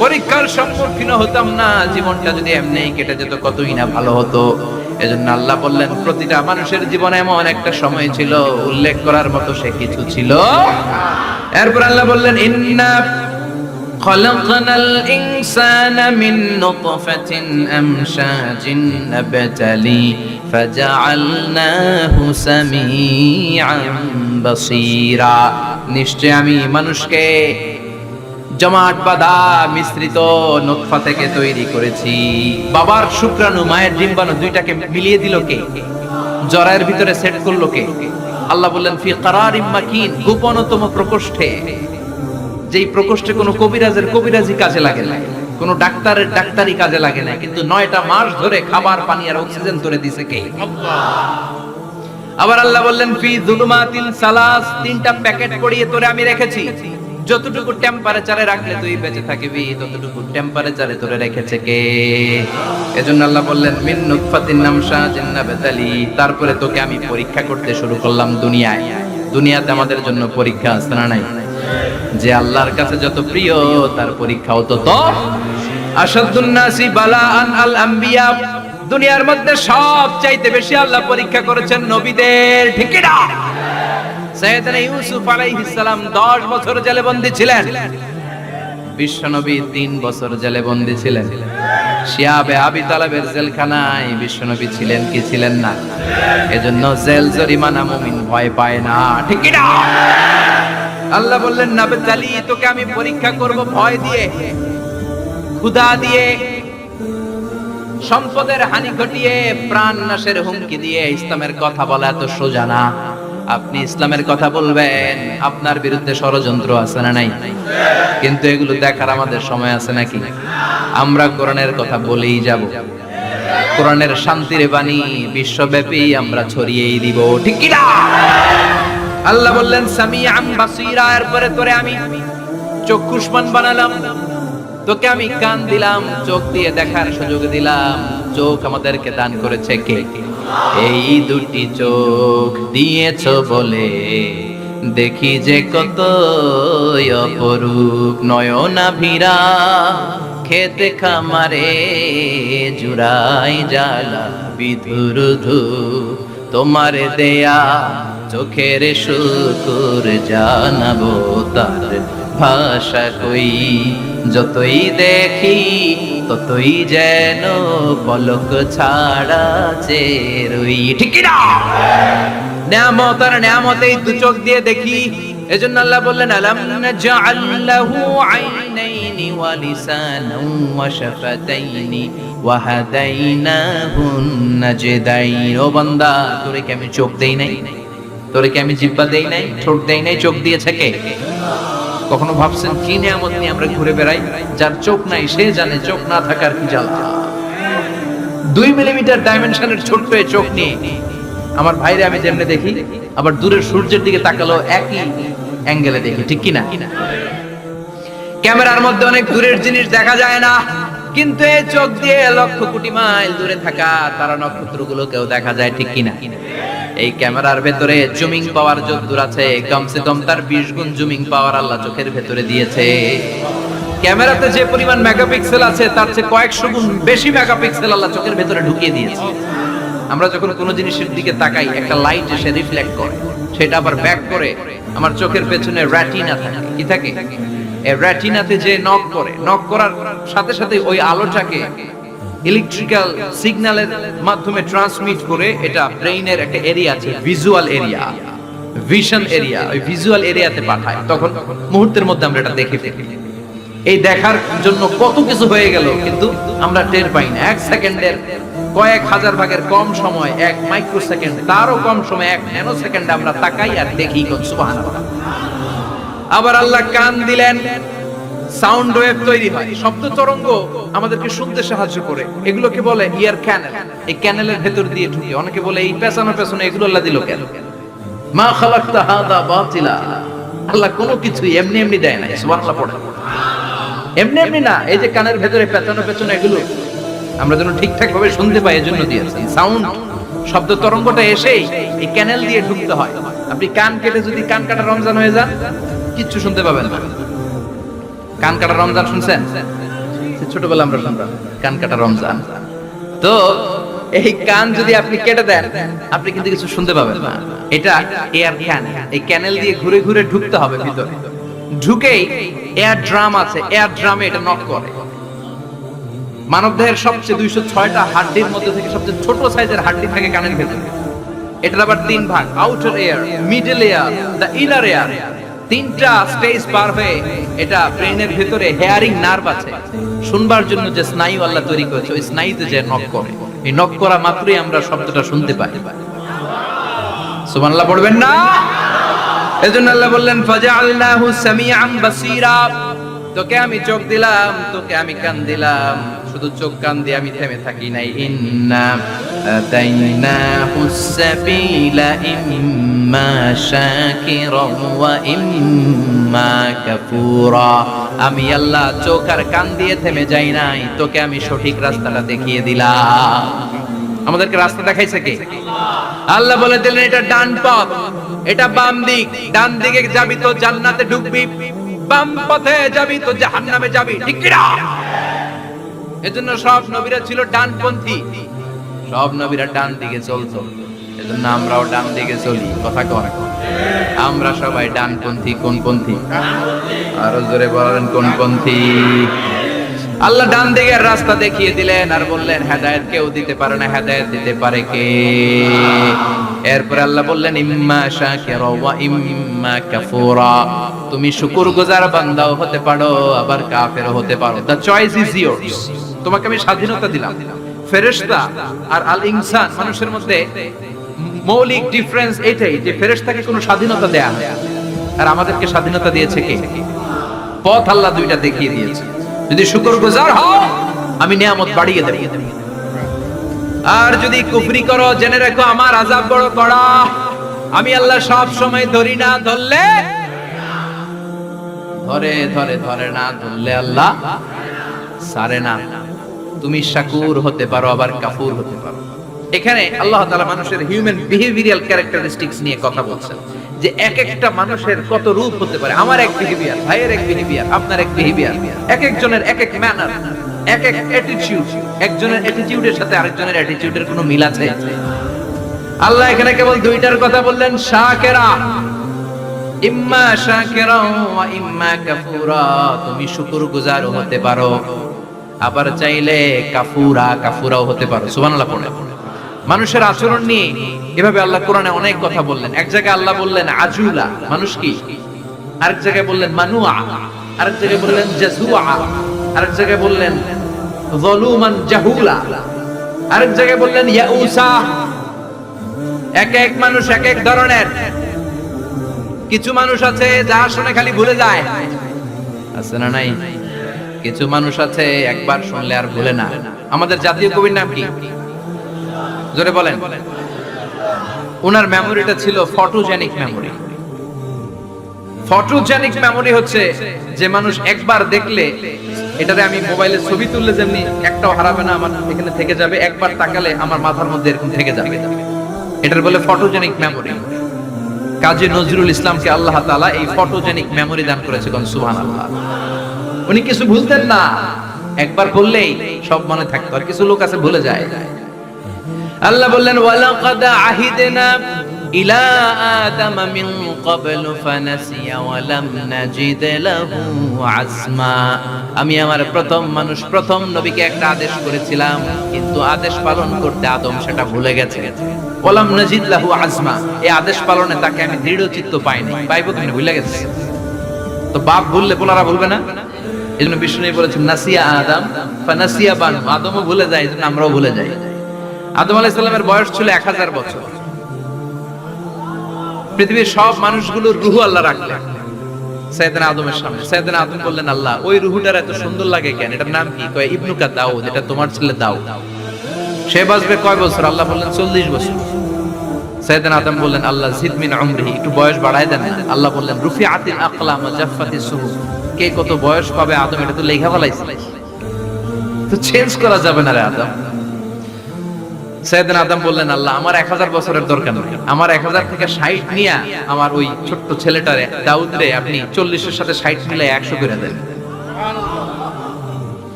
Speaker 1: পরীক্ষার সম্মুখীন হতাম না, জীবনটা যদি এমনিই কেটে যেত কতই না ভালো হতো। এজন্য আল্লাহ বললেন প্রতিটা মানুষের জীবনে এমন একটা সময় ছিল উল্লেখ করার মতো সে কিছু ছিল। এরপর আল্লাহ বললেন ইন্না খলাকনাল ইনসানা মিন নুতফাতিন আমশাজিন নাবতালি ফাজআলনাহু সামিআন বাসীরা। নিশ্চয় আমি মানুষকে জমাট বাঁধা মিশ্রিত নুতফা থেকে তৈরি করেছি। বাবার শুক্রাণু মায়ের ডিম্বাণু দুইটাকে মিলিয়ে দিল কে? জরায়ের ভিতরে সেট করলো কে? আল্লাহ বললেন ফি কারারিম মাকিন, গোপনতম প্রকোষ্ঠে। যেই প্রকোষ্ঠে কোনো কবিরাজের কবিরাজি কাজে লাগে না, কোনো ডাক্তারের ডাক্তারি কাজে লাগে না, কিন্তু 9টা মাস ধরে খাবার পানি আর অক্সিজেন ধরে দিছে কে? আবার আল্লাহ বললেন ফি যুলুমাতিন সালাস, 3টা প্যাকেট পরিয়ে তোরে আমি রেখেছি। যতটুকু টেম্পারেচারে রাখলে তুই বেঁচে থাকবি, ততটুকু টেম্পারেচারে তোরে রেখেছে কে? এজন্য আল্লাহ বললেন মিন নুতফাতিন আমশাজিন নাবতালি, তারপরে তোকে আমি পরীক্ষা করতে শুরু করলাম দুনিয়ায়। দুনিয়াতে আমাদের জন্য পরীক্ষা আছে না নাই? যে আল্লাহর কাছে যত প্রিয় তার পরীক্ষাও তত। আশাদুন নাসি বালাআন আল আম্বিয়া, দুনিয়ার মধ্যে সবচাইতে বেশি আল্লাহ পরীক্ষা করেছেন নবীদের, ঠিক কি না? সাইয়েদনা ইউসুফ আলাইহিস সালাম 10 বছর জেলে বন্দী ছিলেন, বিশ্বনবী 3 বছর জেলে বন্দী ছিলেন। শিয়াবে আবি তালেবের জেলখানায় বিশ্বনবী ছিলেন কি ছিলেন না? এজন্য জেল জরিমানা মুমিন ভয় পায় না, ঠিক কি না? আল্লাহ বললেন নাবতালি, তোকে আমি পরীক্ষা করব ভয় দিয়ে, ক্ষুধা দিয়ে, সম্পদের হানি ঘটিয়ে, প্রাণ নাশের হুমকি দিয়ে। ইসলামের কথা বলা এত সোজা না। আপনি ইসলামের কথা বলবেন, আপনার বিরুদ্ধে ষড়যন্ত্র আছে না নাই? কিন্তু এগুলো দেখার আমাদের সময় আছে নাকি? আমরা কোরআনের কথা বলেই যাব, কোরআনের শান্তির বাণী বিশ্বব্যাপী আমরা ছড়িয়েই দিব, ঠিক কি না? আল্লাহ বললেন সামিআন বাসীরা, এরপরে তোরে আমি চক্ষুষ্মান বানালাম, তোকে আমি কান দিলাম, চোখ দিয়ে দেখার সুযোগ দিলাম। চোখ আমাদেরকে দান করেছে কে? এই দুটি চোখ দিয়েছো বলে দেখি যে কত অপরূপ, নয়নাভিরা খেতে খামারে জুড়াই জ্বালা বিধুরধু, তোমার দেয়া চোখের শুকুর জানাবো তার ভাষা কই, যতই দেখি ততই যেন পলক ছাড়া চেরুই, ঠিক কি না? নিয়ামত আর নিয়ামতেই দু চোখ দিয়ে দেখি। এজন্য আল্লাহ বললেন আলাম নাজআল লাহু আইনাইনি ওয়া লিসানান ওয়া শাফাতাইনি ওয়া হাদাইনাহুন নাজদাইন। ও বান্দা, তোরে কি আমি চোখ দেই নাই? তোরে কি আমি জিহ্বা দেই নাই? ঠোঁট দেই নাই? চোখ দিয়েছে কে? কখনো ভাবছেন কি নিয়ামত নিয়ে আমরা ঘুরে বেড়াই? যার চোখ নাই সে জানে চোখ না থাকার কি জ্বালা। 2 মিলিমিটার ডাইমেনশনের ছোট্ট চোখ নিয়ে আমার ভাইরে আমি যেমনে দেখি, আবার দূরের সূর্যের দিকে তাকালো একই অ্যাঙ্গেলে দেখি, ঠিক কি না? ক্যামেরার মধ্যে অনেক দূরের জিনিস দেখা যায় না, কিন্তু এই চোখ দিয়ে লক্ষ কোটি মাইল দূরে থাকা তারা নক্ষত্রগুলোকেও দেখা যায়, ঠিক কি না? এই ক্যামেরার ভেতরে জুমিং পাওয়ার যদ্দূর আছে, কমসে কম তার 20 গুণ জুমিং পাওয়ার আল্লাহ চোখের ভেতরে দিয়েছে। ক্যামেরাতে যে পরিমাণ মেগাপিক্সেল আছে তার চেয়ে কয়েকশো গুণ বেশি মেগাপিক্সেল আল্লাহ চোখের ভেতরে ঢুকিয়ে দিয়েছে। আমরা যখন কোনো জিনিসের দিকে তাকাই, একটা লাইট এসে রিফ্লেক্ট করে, সেটা আবার ব্যাক করে আমার চোখের পেছনে রেটিনা থাকে। কি থাকে? এই রেটিনাতে যে নক করে, নক করার সাথে সাথে ওই আলোটাকে ইলেকট্রিক্যাল সিগন্যালের মাধ্যমে ট্রান্সমিট করে এটা ব্রেইনের একটা এরিয়া আছে, ভিজুয়াল এরিয়া, ভিশন এরিয়া, ওই ভিজুয়াল এরিয়াতে পাঠায়। তখন মুহূর্তের মধ্যে আমরা এটা দেখে ফেলি। এই দেখার জন্য কত কিছু হয়ে গেল, কিন্তু আমরা টের পাই না। 1 সেকেন্ডের কয়েক হাজার ভাগের কম সময়, 1 মাইক্রো সেকেন্ড, তারও কম সময়, 1 ন্যানো সেকেন্ডে আমরা তাকাই আর দেখি। সুবহানাল্লাহ। আবার আল্লাহ কান দিলেন, সাউন্ড ওয়েভ তৈরি হয়, শব্দ তরঙ্গ আমাদেরকে শুনতে সাহায্য করে। এগুলোকে বলে ইয়ার ক্যানেল। এই ক্যানেলের ভেতর দিয়ে ঢুকে। অনেকে বলে এই পেছনে পেছনে এগুলো আল্লাহ দিল কেন? মা খালাকতা হাদা বাতিলা। আল্লাহ কোনো কিছু এমনি এমনি দেয় না। সুবহানাল্লাহ পড়ে। এমনি এমনি না, এই যে কানের ভেতরে পেছনে পেছনে এগুলো আমরা যেন ঠিকঠাক ভাবে শুনতে পাই, এজন্য দিয়েছেন। সাউন্ড, শব্দ তরঙ্গটা এসেই এই ক্যানেল দিয়ে ঢুকতে হয়। আপনি কান কেটে যদি কান কাটা রমজান হয়ে যান, কিচ্ছু শুনতে পাবেন না। কান কাটা রমজান শুনছেন? ছোটবেলা আমরা শুনতাম কান কাটা রমজান। তো এই কান যদি আপনি কেটে দেন, আপনি কিন্তু কিছু শুনতে পাবেন না। এটা এয়ার ক্যানেল। এই ক্যানেল দিয়ে ঘুরে ঘুরে ঢুকতে হবে ভিতরে। ঢুকেই এয়ার ড্রাম আছে, এয়ার ড্রামে এটা নক করে। মানবদেহের সবচেয়ে 206টা হাড্ডির মধ্যে থেকে সবচেয়ে ছোট সাইজের হাড্ডি থাকে কানের ভেতরে। এটার আবার 3 ভাগ, আউটার এয়ার, মিডল এয়ার, দা ইনার এয়ার। 3টা স্টেজ পার হয়ে এটা ব্রেনের ভিতরে হেয়ারিং নার্ভ আছে, শুনবার জন্য যে স্নায়ু আল্লাহ তৈরি করেছে, ওই স্নায়ুতে যে নক করে। এই নক করা মাত্রই আমরা শব্দটা শুনতে পাই। সুবহানাল্লাহ পড়বেন না? এজন্য আল্লাহ বললেন ফাজআলনাহু সামিআন বাসীরা। তোকে আমি চোখ দিলাম, তোকে আমি কান দিলাম। শুধু চোখ কান দিয়ে আমি থেমে থাকি নাই। ইন্না আতাইনাহুস সাবিলা ইম্মা শাকিরান ওয়া ইম্মা কাফুরা। আমি আল্লাহ চোখ আর কান দিয়ে থেমে যাই নাই, তোকে আমি সঠিক রাস্তাটা দেখিয়ে দিলাম। আমাদেরকে রাস্তা দেখাইছে কে? আল্লাহ বলে দিলেন এটা ডান পথ, এটা বাম দিক। ডান দিকে যাবি তো জান্নাতে ঢুকবি, বাম পথে যাবি তো জাহান্নামে যাবি। ঠিক কি না? এজন্য সব নবীরা ছিল ডানপন্থী, সব নবীরা ডান দিকে চলতো। এজন্য আমরাও ডান দিকে চলি। কথা কন, আমরা সবাই ডানপন্থী। কোন পন্থী? আরো জোরে বলেন, কোন পন্থী? আল্লাহ ডান দিকের রাস্তা দেখিয়ে দিলেন আর বললেন হেদায়েত কেউ দিতে পারে না, হেদায়েত দিতে পারে কে? এরপর আল্লাহ বললেন ইম্মা শাকিরা ওয়া ইম্মা কাফুরা। তুমি শুকরগুজার বান্দাও হতে পারো, আবার কাফেরও হতে পারো। The choice is years. তোমাকে আমি স্বাধীনতা দিলাম। ফেরেশতা আর আল ইনসান, মানুষের মধ্যে মৌলিক ডিফারেন্স এটাই যে ফেরেশতাকে কোনো স্বাধীনতা দেয়া হয়, আর আমাদেরকে স্বাধীনতা দিয়েছে কে? পথ আল্লাহ দুইটা দেখিয়ে দিয়েছে। যদি শুকরগুজার হও, আমি নিয়ামত বাড়িয়ে দেব। আর যদি কুফরি করো, জেনে রাখো আমার আযাব বড় কড়া। আমি আল্লাহ সব সময় ধরি না, ধরলে ধরে ধরে ধরে না, ধরলে আল্লাহ ছাড়ে না। তুমি শাকুর হতে পারো, আবার কাফুর হতে পারো। এখানে আল্লাহ তাআলা মানুষের হিউম্যান বিহেভিয়ারাল ক্যারেক্টারিস্টিক্স নিয়ে কথা বলছেন, যে এক একটা মানুষের কত রূপ হতে পারে। আমার এক বিহেভিয়ার, ভাইয়ের এক বিহেভিয়ার, আপনার এক বিহেভিয়ার, এক একজনের এক এক ম্যানার, এক এক অ্যাটিটিউড। একজনের অ্যাটিটিউডের সাথে আরেকজনের অ্যাটিটিউডের কোনো মিল আছে? আল্লাহ এখানে কেবল দুইটার কথা বললেন, শাকিরা, ইম্মা শাকিরা ওয়া ইম্মা কাফুরা। তুমি শুকরগুজারও হতে পারো, আবার চাইলে কাফুরাও হতে পারো। সুবহানাল্লাহ পড়ে। মানুষের আচরণ নিয়ে এভাবে আল্লাহ কোরআনে অনেক কথা বললেন। এক জায়গায় আল্লাহ বললেন আজুলা, মানুষ কি? আরেক জায়গায় বললেন মানুআ, আরেক জায়গায় বললেন জাজুআ, আরেক জায়গায় বললেন যালুমান জাহুলা, আরেক জায়গায় বললেন ইয়াউসা। এক এক মানুষ এক এক ধরনের। কিছু মানুষ আছে যা শুনে খালি ভুলে যায়, আছে না নাই? কিছু মানুষ আছে একবার শুনলে আর ভুলে না। আমাদের জাতীয় কবির নাম কি? জোরে বলেন। ওনার মেমোরিটা ছিল ফটোজেনিক মেমোরি। ফটোজেনিক মেমোরি হচ্ছে যে মানুষ একবার দেখলে, এটারে আমি মোবাইলে ছবি তুললে যেমনি একটাও হারাবে না, আমার এখানে থেকে যাবে। একবার তাকালে আমার মাথার মধ্যে এরকম থেকে যাবে। এটার বলে ফটোজেনিক মেমোরি। কাজী নজরুল ইসলামকে আল্লাহ তাআলা এই ফটোজেনিক মেমোরি দান করেছে। কোন সুবহানাল্লাহ। উনি কিছু ভুলতেন না, একবার বললেই সব মনে থাকতো। আর কিছু লোক আছে ভুলে যায়। আল্লাহ বললেন ওয়ালাকাদ আহিদনা ইলা আদম মিন ক্বাবলু ফানাসিয়া ওয়া লাম নাজিদ লাহু আজমা। আমি আমার প্রথম মানুষ প্রথম নবীকে একটা আদেশ করেছিলাম, কিন্তু আদেশ পালন করতে আদম সেটা ভুলে গেছে। ওয়া লাম নাজিদ লাহু আজমা, এই আদেশ পালনে তাকে আমি দৃঢ় চিত্ত পাইনি। পাইবো কিনা ভুলে গেছে। তো বাপ ভুললে পোলারা ভুলবে না? এজন্য বিষ্ণু বলেছেন নাসিয়া আদম ফানাসিয়া বানু, আদমও ভুলে যায়, এজন্য আমরাও ভুলে যাই। আদম আলাইহিস সালামের বয়স ছিল 1000 বছর। পৃথিবীর সব মানুষগুলোর রূহ আল্লাহ রাখলেন সাইয়েদনা আদমের সামনে। সাইয়েদনা আদম বললেন, আল্লাহ ওই রূহটার এত সুন্দর লাগে কেন? এটার নাম কি? কয় ইবনুকা দাউদ, এটা তোমার ছেলে দাউদ। সে বাঁচবে কয় বছর? আল্লাহ বললেন 40 বছর। সাইয়েদনা আদম বললেন, আল্লাহ জিদ মিন উমরিহি, একটু বয়স বাড়ায় দেন। আল্লাহ বললেন রুফিআতিল আকলাম ওয়া জাফফাতিস সুহুফ, কে কত বয়স পাবে আদম এটা তো লেখা ফেলাইছে, তো চেঞ্জ করা যাবে না রে আদম। সাইয়েদনা আদম বললেন, আল্লাহ আমার 1000 বছরের দরকার নেই, আমার 1000 থেকে 60 নিয়া আমার ওই ছোট্ট ছেলেটারে দাউদ রে আপনি 40 এর সাথে 60 মিলে 100 করে দেন।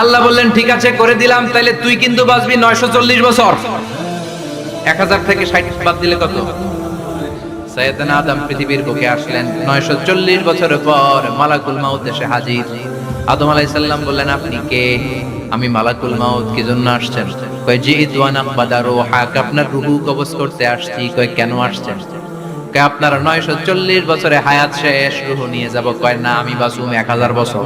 Speaker 1: আল্লাহ বললেন ঠিক আছে করে দিলাম, তাইলে তুই কিন্তু বাঁচবি 940 বছর। 1000 থেকে 60 বাদ দিলে কত? সাইয়েদনা আদম পৃথিবীর বুকে আসলেন 940 বছরের পর। মালাকুল মাউত এসে হাজির। আদম আলাইহিস সালাম বললেন, আপনি কে? আমি মালাকুল মাউত। কি জন্য আসছেন? কয় জিইত ওয়া নাকবাদা রূহাক, আপনার রূহ কবজ করতে আসছি। কয় কেন আসছেন? কয় আপনার 940 বছরে হায়াত শেষ, রূহ নিয়ে যাব। কয় না, আমি বাঁচুম 1000 বছর।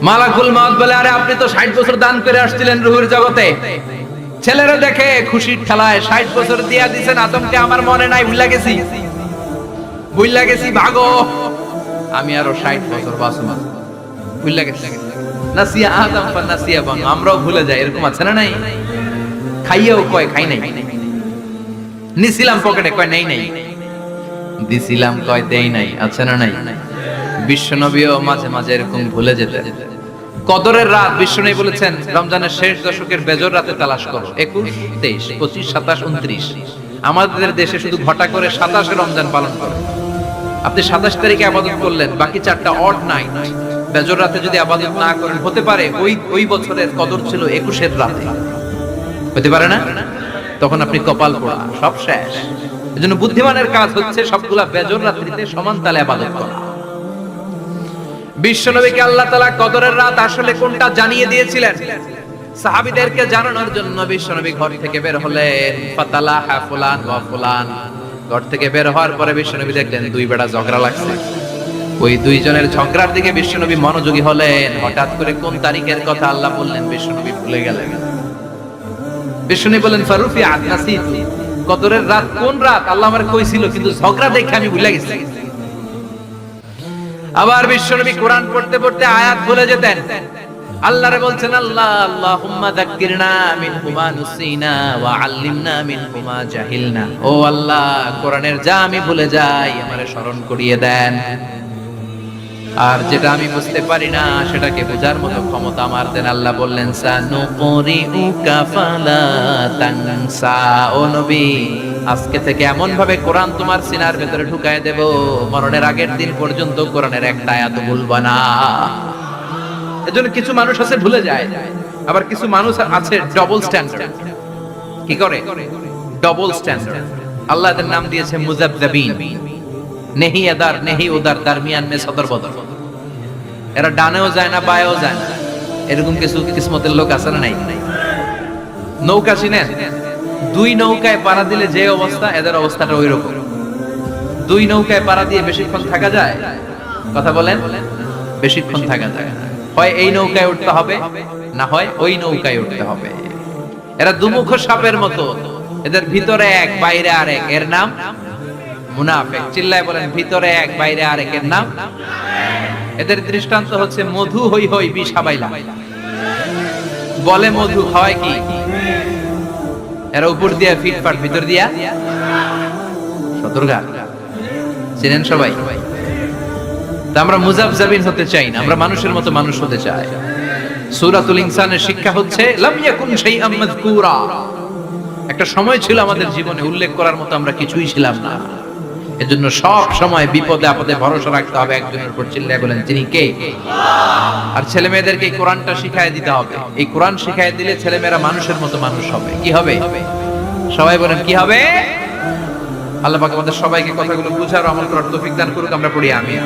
Speaker 1: মালাকুল মাউত বলে, আরে আপনি তো 60 বছর দান করে আসছিলেন রূহের জগতে, ছেলেরা দেখে খুশির ঠেলায় 60 বছর দিয়া দিবেন আদমকে। আমার মনে নাই, ভুইলা গেছি, ভাগো। আমি আরো 60 বছর বাঁচব, ভুইলা গেছি। নাসিয়া আদম ফানাসিয়া বানু, আমরাও ভুলে যাই, এরকম আছে না নাই? খাইয়াও কয় খাই নাই, নিছিলাম পকেটে কয় নেই নাই, দিছিলাম কয় দেই নাই, আছে না নাই? বিশ্বনবীও মাঝে মাঝে এরকম ভুলে যেতেন। কদরের রাত বিশ্বনবী বলেছেন রমজানের শেষ দশকের বেজর রাতে তালাশ করো। 21, 23, 25, 27, 29। আমাদের দেশে শুধু ঘটা করে 27 রমজান পালন করে। আপনি 27 তারিখে ইবাদত করলেন, বাকি 4টা অড নাইট বেজর রাতে যদি ইবাদত না করেন, হতে পারে ওই বছরের কদর ছিল 21 রাতে, হতে পারে না? তখন আপনি কপাল পোড়া, সব শেষ। এজন্য বুদ্ধিমানের কাজ হচ্ছে সবগুলা বেজর রাত্রিতে সমান তালে ইবাদত করা। বিশ্বনবীকে আল্লাহ তাআলা কদরের রাত আসলে কোনটা জানিয়ে দিয়েছিলেন সাহাবীদেরকে জানানোর জন্য। বিশ্বনবী ঘর থেকে বের হলেন, ফাতালাহা ফুলান ওয়া ফুলান। ঘর থেকে বের হওয়ার পরে বিশ্বনবী দেখলেন দুই বেড়া ঝগড়া লাগছে। ওই দুইজনের ঝগড়ার দিকে বিশ্বনবী মনোযোগী হলেন। হঠাৎ করে কোন তারিখের কথা আল্লাহ বললেন বিশ্বনবী ভুলে গেলেন। বিশ্বনবী বললেন ফারুফিআত নাসিতু, কদরের রাত কোন রাত আল্লাহ আমার কইছিল, কিন্তু ঝগড়া দেখে আমি ভুলে গেছি। আবার বিশ্বনবী কোরআন পড়তে পড়তে আয়াত ভুলে যেতেন। আল্লাহরে বলছেন, আল্লাহ আল্লাহুম্মা যাক্কিরনা মিনহুমা নুসিনা ওয়া আল্লিমনা মিনহুমা জাহিলনা। ও আল্লাহ, কোরআনের যা আমি ভুলে যাই আমারে স্মরণ করিয়ে দেন, আর যেটা আমি বুঝতে পারি না সেটাকে বোঝার মতো ক্ষমতা আমার দেন। আল্লাহ বললেন সানুকুরিউকা ফালা তানসা। ও নবী, আজকে থেকে এমন ভাবে কোরআন তোমার সিনার ভেতরে ঢুকায় দেব, মরণের আগের দিন পর্যন্ত কোরআনের একটা আয়াত ভুলবা না। এজন্য কিছু মানুষ আছে ভুলে যায়, আবার কিছু মানুষ আছে ডবল স্ট্যান্ডার্ড। কি করে? Double standard. আল্লাহ এদের নাম দিয়েছে মুযাবযাবিন। নেহি আদার নেহি উদার, দরমিয়ান মে সদর বদর। এরা ডানেও যায় না বায়েও যায় না, এরকম কিছু কিসমতের লোক আছে না নাই? নৌকা চিনেন? দুই নৌকায় পাড়া দিলে যে অবস্থা, এদের অবস্থাটা ওই রকম। দুই নৌকায় পাড়া দিয়ে বেশিক্ষণ থাকা যায়? কথা বলেন, বেশিক্ষণ থাকা যায় না। হয় এই নৌকায় উঠতে হবে, না হয় ওই নৌকায় উঠতে হবে। এরা দুমুখ সাপের মতো, এদের ভিতরে এক বাইরে আরেক, এর নাম মুনাফিক। চিল্লায় বলেন ভিতরে এক বাইরে আরেক, এর নাম। এদের দৃষ্টান্ত হচ্ছে মধু হই হই বিষ হাবাইলা। বলে মধু, হয় কি? এরা উপর দিয়া ফিটফাট, ভিতর দিয়া সতর্কা। চিনেন সবাই? তা আমরা মুযাবযাবিন হতে চাই না, আমরা মানুষের মতো মানুষ হতে চাই। সূরাতুল ইনসানের শিক্ষা হচ্ছে লাম ইয়াকুন শাইআম মাযকুরা। একটা সময় ছিল আমাদের জীবনে উল্লেখ করার মতো আমরা কিছুই ছিলাম না। এজন্য সব সময় বিপদে আপদে ভরসা রাখতে হবে একজনের উপর। চিল্লায় বলেন তিনি কে? আর ছেলে মেয়েদেরকে এই কোরআনটা শিখায় দিতে হবে। এই কোরআন শিখায় দিলে ছেলেমেয়েরা মানুষের মতো মানুষ হবে। কি হবে? সবাই বলেন কি হবে? আল্লাহ পাক আমাদের সবাইকে কথাগুলো বুঝার আমল করার তৌফিক দান করুক। আমরা পড়ি আমিন।